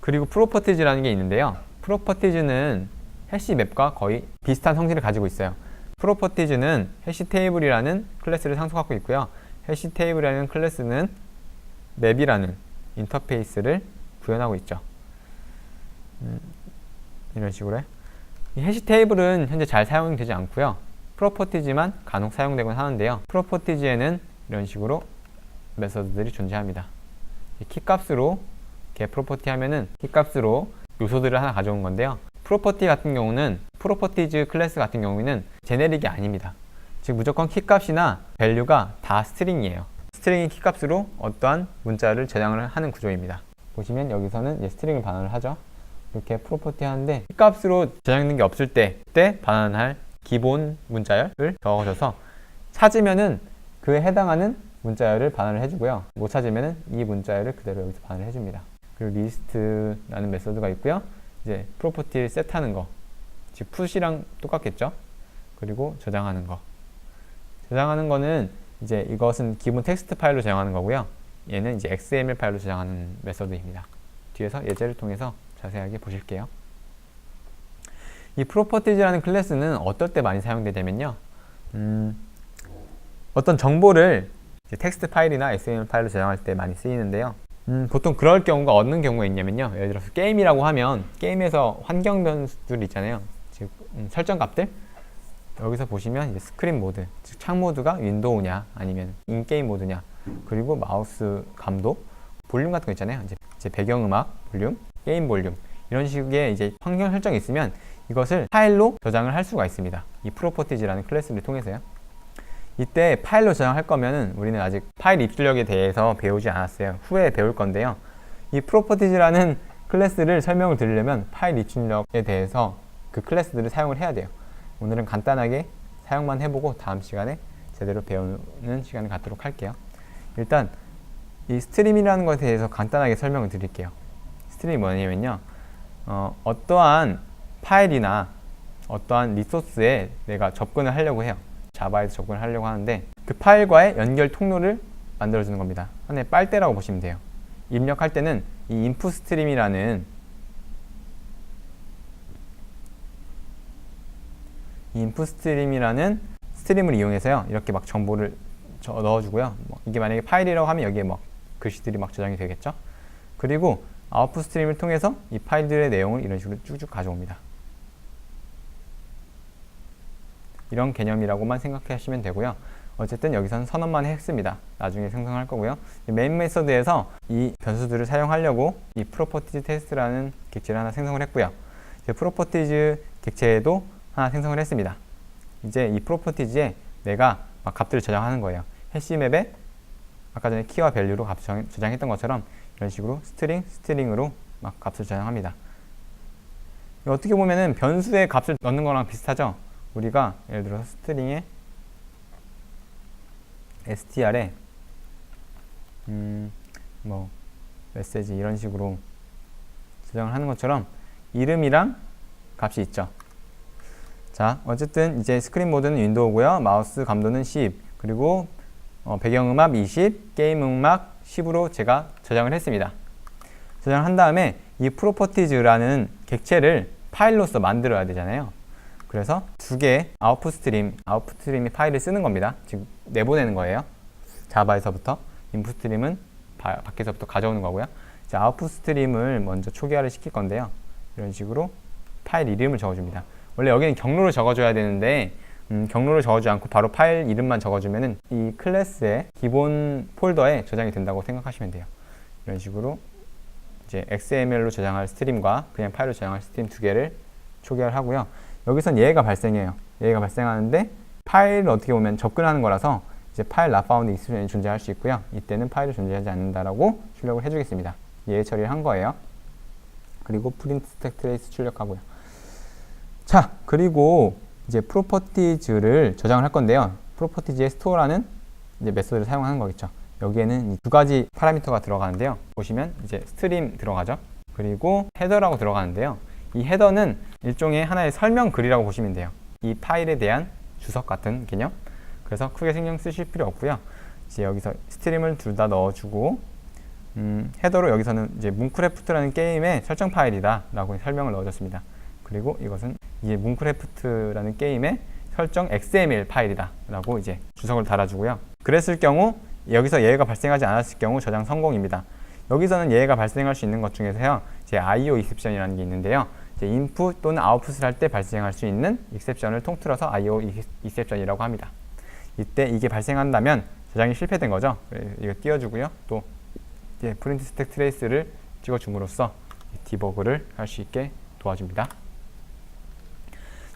그리고 프로퍼티즈라는 게 있는데요, 프로퍼티즈는 해시 맵과 거의 비슷한 성질을 가지고 있어요. 프로퍼티즈는 해시 테이블이라는 클래스를 상속하고 있고요, 해시 테이블이라는 클래스는 맵이라는 인터페이스를 구현하고 있죠. 이런 식으로 이 해시 테이블은 현재 잘 사용이 되지 않고요, 프로퍼티지만 간혹 사용되곤 하는데요, 프로퍼티지에는 이런 식으로 메서드들이 존재합니다. 키값으로 get 프로퍼티 하면은 키값으로 요소들을 하나 가져온 건데요. 프로퍼티 같은 경우는 프로퍼티즈 클래스 같은 경우에는 제네릭이 아닙니다. 즉 무조건 키값이나 밸류가 다 스트링이에요. 스트링이 키값으로 어떠한 문자를 저장을 하는 구조입니다. 보시면 여기서는 이제 스트링을 반환을 하죠. 이렇게 프로퍼티 하는데 키값으로 저장되는 게 없을 때 그때 반환할 기본 문자열을 적어줘서 찾으면은 그에 해당하는 문자열을 반환을 해주고요. 못 찾으면은 이 문자열을 그대로 여기서 반환을 해줍니다. 그리고 리스트라는 메소드가 있고요. 이제 프로퍼티를 셋하는 거, 즉 푸시랑 똑같겠죠. 그리고 저장하는 거. 저장하는 거는 이제 이것은 기본 텍스트 파일로 저장하는 거고요. 얘는 이제 XML 파일로 저장하는 메소드입니다. 뒤에서 예제를 통해서 자세하게 보실게요. 이 프로퍼티즈라는 클래스는 어떨 때 많이 사용되냐면요. 어떤 정보를 이제 텍스트 파일이나 XML 파일로 저장할 때 많이 쓰이는데요. 보통 그럴 경우가 어느 경우가 있냐면요. 예를 들어서 게임이라고 하면 게임에서 환경 변수들 있잖아요. 즉 설정 값들. 여기서 보시면 이제 스크린 모드, 즉 창 모드가 윈도우냐 아니면 인게임 모드냐, 그리고 마우스 감도, 볼륨 같은 거 있잖아요. 이제 배경음악 볼륨, 게임 볼륨 이런 식의 이제 환경 설정이 있으면 이것을 파일로 저장을 할 수가 있습니다. 이 프로퍼티즈라는 클래스를 통해서요. 이때 파일로 저장할 거면은 우리는 아직 파일 입출력에 대해서 배우지 않았어요. 후에 배울 건데요. 이 프로퍼티즈라는 클래스를 설명을 드리려면 파일 입출력에 대해서 그 클래스들을 사용을 해야 돼요. 오늘은 간단하게 사용만 해보고 다음 시간에 제대로 배우는 시간을 갖도록 할게요. 일단 이 스트림이라는 것에 대해서 간단하게 설명을 드릴게요. 스트림이 뭐냐면요. 어떠한 파일이나 어떠한 리소스에 내가 접근을 하려고 해요. 자바에서 접근을 하려고 하는데 그 파일과의 연결 통로를 만들어주는 겁니다. 하나의 빨대라고 보시면 돼요. 입력할 때는 이 인풋 스트림이라는 스트림을 이용해서요. 이렇게 막 정보를 넣어주고요. 이게 만약에 파일이라고 하면 여기에 막 글씨들이 막 저장이 되겠죠. 그리고 아웃풋 스트림을 통해서 이 파일들의 내용을 이런 식으로 쭉쭉 가져옵니다. 이런 개념이라고만 생각하시면 되고요. 어쨌든 여기서는 선언만 했습니다. 나중에 생성할 거고요. 메인 메서드에서 이 변수들을 사용하려고 이 프로퍼티즈 테스트라는 객체를 하나 생성을 했고요. 이제 프로퍼티즈 객체에도 하나 생성을 했습니다. 이제 이 프로퍼티즈에 내가 막 값들을 저장하는 거예요. 해시맵에 아까 전에 키와 밸류로 값 저장했던 것처럼 이런 식으로 스트링으로 막 값을 저장합니다. 어떻게 보면은 변수에 값을 넣는 거랑 비슷하죠. 우리가 예를 들어서 스트링에 str에 뭐 메시지 이런 식으로 저장을 하는 것처럼 이름이랑 값이 있죠. 자, 어쨌든 이제 스크린 모드는 윈도우고요. 마우스 감도는 10, 그리고 배경음악 20, 게임 음악 10으로 제가 저장을 했습니다. 저장을 한 다음에 이 프로퍼티즈라는 객체를 파일로서 만들어야 되잖아요. 그래서 두 개의 아웃풋 스트림이 파일을 쓰는 겁니다. 즉 내보내는 거예요. 자바에서부터 인풋 스트림은 밖에서부터 가져오는 거고요. 이제 아웃풋 스트림을 먼저 초기화를 시킬 건데요. 이런 식으로 파일 이름을 적어줍니다. 원래 여기는 경로를 적어줘야 되는데 경로를 적어주지 않고 바로 파일 이름만 적어주면은 이 클래스의 기본 폴더에 저장이 된다고 생각하시면 돼요. 이런 식으로 이제 XML로 저장할 스트림과 그냥 파일로 저장할 스트림 두 개를 초기화를 하고요. 여기선 예외가 발생해요. 예외가 발생하는데 파일을 어떻게 보면 접근하는 거라서 이제 파일 not found 익스프레션이 존재할 수 있고요. 이때는 파일이 존재하지 않는다라고 출력을 해주겠습니다. 예외 처리를 한 거예요. 그리고 프린트 스택 트레이스 출력하고요. 자, 그리고 이제 프로퍼티즈를 저장을 할 건데요. 프로퍼티즈의 스토어라는 이제 메소드를 사용하는 거겠죠. 여기에는 이 두 가지 파라미터가 들어가는데요. 보시면 이제 스트림 들어가죠. 그리고 헤더라고 들어가는데요. 이 헤더는 일종의 하나의 설명글이라고 보시면 돼요. 이 파일에 대한 주석 같은 개념. 그래서 크게 신경 쓰실 필요 없고요. 이제 여기서 스트림을 둘 다 넣어주고 헤더로 여기서는 이제 뭉크래프트라는 게임의 설정 파일이다 라고 설명을 넣어줬습니다. 그리고 이것은 이제 뭉크래프트라는 게임의 설정 XML 파일이다 라고 이제 주석을 달아주고요. 그랬을 경우 여기서 예외가 발생하지 않았을 경우 저장 성공입니다. 여기서는 예외가 발생할 수 있는 것 중에서요. 이제 IO exception이라는 게 있는데요. 이제 인풋 또는 아웃풋을 할 때 발생할 수 있는 exception을 통틀어서 IO exception이라고 합니다. 이때 이게 발생한다면 저장이 실패된 거죠. 이거 띄워주고요. 또 이제 프린트 스택 트레이스를 찍어줌으로써 디버그를 할 수 있게 도와줍니다.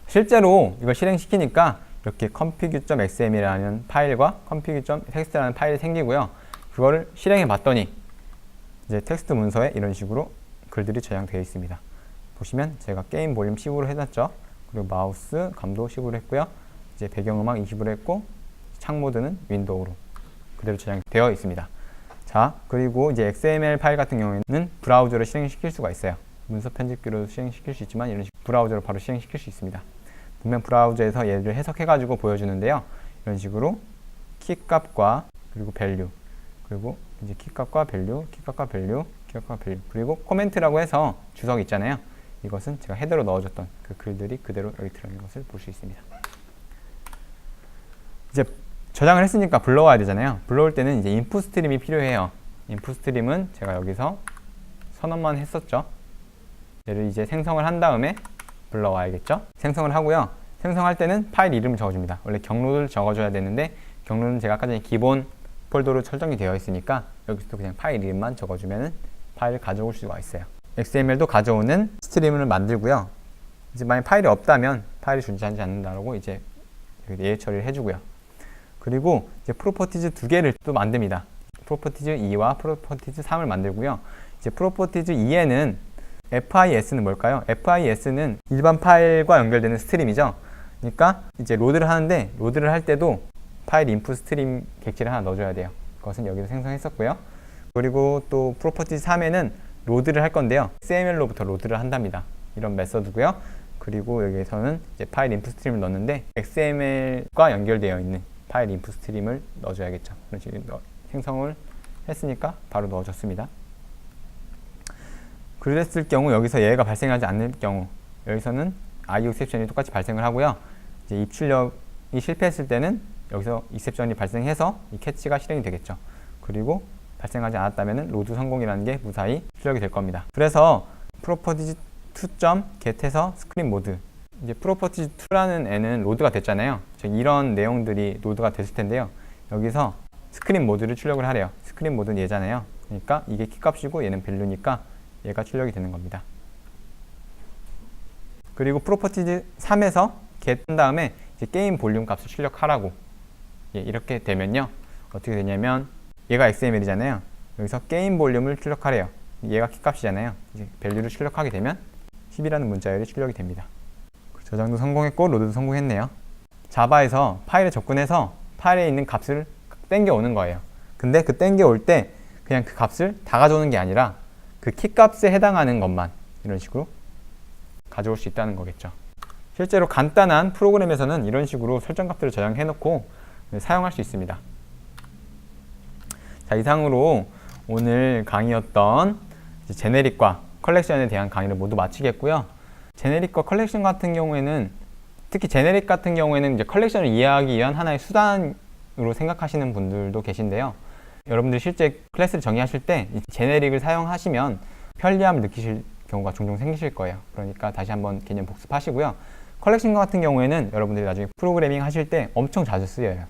실제로 이걸 실행시키니까 이렇게 config.xml이라는 파일과 config.txt라는 파일이 생기고요. 그거를 실행해 봤더니 이제 텍스트 문서에 이런 식으로 글들이 저장되어 있습니다. 보시면 제가 게임 볼륨 10으로 해놨죠. 그리고 마우스 감도 10으로 했고요. 이제 배경음악 20으로 했고 창 모드는 윈도우로 그대로 저장되어 있습니다. 자, 그리고 이제 XML 파일 같은 경우에는 브라우저로 실행시킬 수가 있어요. 문서 편집기로 실행시킬 수 있지만 이런 식으로 브라우저로 바로 실행시킬 수 있습니다. 분명 브라우저에서 얘를 해석해가지고 보여주는데요. 이런 식으로 키값과 그리고 밸류, 그리고 이제 키값과 밸류, 키값과 밸류, 키값과 밸류, 그리고 코멘트라고 해서 주석 있잖아요. 이것은 제가 헤더로 넣어줬던 그 글들이 그대로 여기 들어있는 것을 볼 수 있습니다. 이제 저장을 했으니까 불러와야 되잖아요. 불러올 때는 이제 인풋 스트림이 필요해요. 인풋 스트림은 제가 여기서 선언만 했었죠. 얘를 이제 생성을 한 다음에 불러와야겠죠. 생성을 하고요. 생성할 때는 파일 이름을 적어줍니다. 원래 경로를 적어줘야 되는데 경로는 제가 아까 전에 기본 폴더로 설정이 되어 있으니까 여기서도 그냥 파일 이름만 적어주면 파일을 가져올 수가 있어요. XML도 가져오는 스트림을 만들고요. 이제 만약 파일이 없다면 파일이 존재하지 않는다라고 이제 예외 처리를 해주고요. 그리고 이제 프로퍼티즈 두 개를 또 만듭니다. 프로퍼티즈 2와 프로퍼티즈 3을 만들고요. 이제 프로퍼티즈 2에는 FIS는 뭘까요? FIS는 일반 파일과 연결되는 스트림이죠. 그러니까 이제 로드를 하는데 로드를 할 때도 파일 인풋 스트림 객지를 하나 넣어줘야 돼요. 그것은 여기서 생성했었고요. 그리고 또 프로퍼티즈 3에는 로드를 할 건데요. XML로부터 로드를 한답니다. 이런 메서드고요. 그리고 여기에서는 이제 파일 인풋 스트림을 넣는데 XML과 연결되어 있는 파일 인풋 스트림을 넣어줘야겠죠. 그런 식으로 생성을 했으니까 바로 넣어줬습니다. 그랬을 경우 여기서 얘가 발생하지 않을 경우 여기서는 IO exception이 똑같이 발생을 하고요. 이제 입출력이 실패했을 때는 여기서 exception이 발생해서 이 캐치가 실행이 되겠죠. 그리고 발생하지 않았다면 로드 성공이라는 게 무사히 출력이 될 겁니다. 그래서 properties 2.get에서 스크린 모드, 이제 properties 2라는 애는 로드가 됐잖아요. 즉 이런 내용들이 로드가 됐을 텐데요. 여기서 스크린 모드를 출력을 하래요. 스크린 모드는 얘잖아요. 그러니까 이게 키값이고 얘는 밸류니까 얘가 출력이 되는 겁니다. 그리고 프로퍼티즈 3에서 get 한 다음에 이제 게임 볼륨 값을 출력하라고 이렇게 되면요. 어떻게 되냐면 얘가 XML이잖아요. 여기서 게임 볼륨을 출력하래요. 얘가 키값이잖아요. 이제 밸류를 출력하게 되면 10이라는 문자열이 출력이 됩니다. 저장도 성공했고 로드도 성공했네요. 자바에서 파일에 접근해서 파일에 있는 값을 땡겨오는 거예요. 근데 그 땡겨올 때 그냥 그 값을 다 가져오는 게 아니라 그 키값에 해당하는 것만 이런 식으로 가져올 수 있다는 거겠죠. 실제로 간단한 프로그램에서는 이런 식으로 설정값들을 저장해 놓고 사용할 수 있습니다. 자, 이상으로 오늘 강의였던 제네릭과 컬렉션에 대한 강의를 모두 마치겠고요. 제네릭과 컬렉션 같은 경우에는 특히 제네릭 같은 경우에는 이제 컬렉션을 이해하기 위한 하나의 수단으로 생각하시는 분들도 계신데요. 여러분들이 실제 클래스를 정의하실 때 제네릭을 사용하시면 편리함을 느끼실 경우가 종종 생기실 거예요. 그러니까 다시 한번 개념 복습하시고요. 컬렉션 같은 경우에는 여러분들이 나중에 프로그래밍 하실 때 엄청 자주 쓰여요.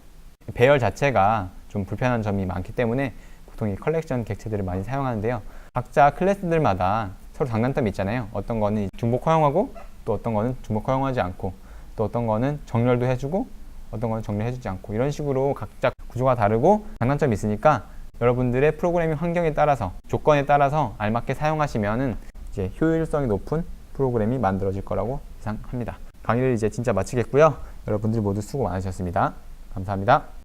배열 자체가 좀 불편한 점이 많기 때문에 보통 이 컬렉션 객체들을 많이 사용하는데요. 각자 클래스들마다 서로 장단점이 있잖아요. 어떤 거는 중복 허용하고 또 어떤 거는 중복 허용하지 않고 또 어떤 거는 정렬도 해주고 어떤 거는 정렬해주지 않고 이런 식으로 각자 구조가 다르고 장단점이 있으니까 여러분들의 프로그래밍 환경에 따라서 조건에 따라서 알맞게 사용하시면은 이제 효율성이 높은 프로그램이 만들어질 거라고 예상합니다. 강의를 이제 진짜 마치겠고요. 여러분들 모두 수고 많으셨습니다. 감사합니다.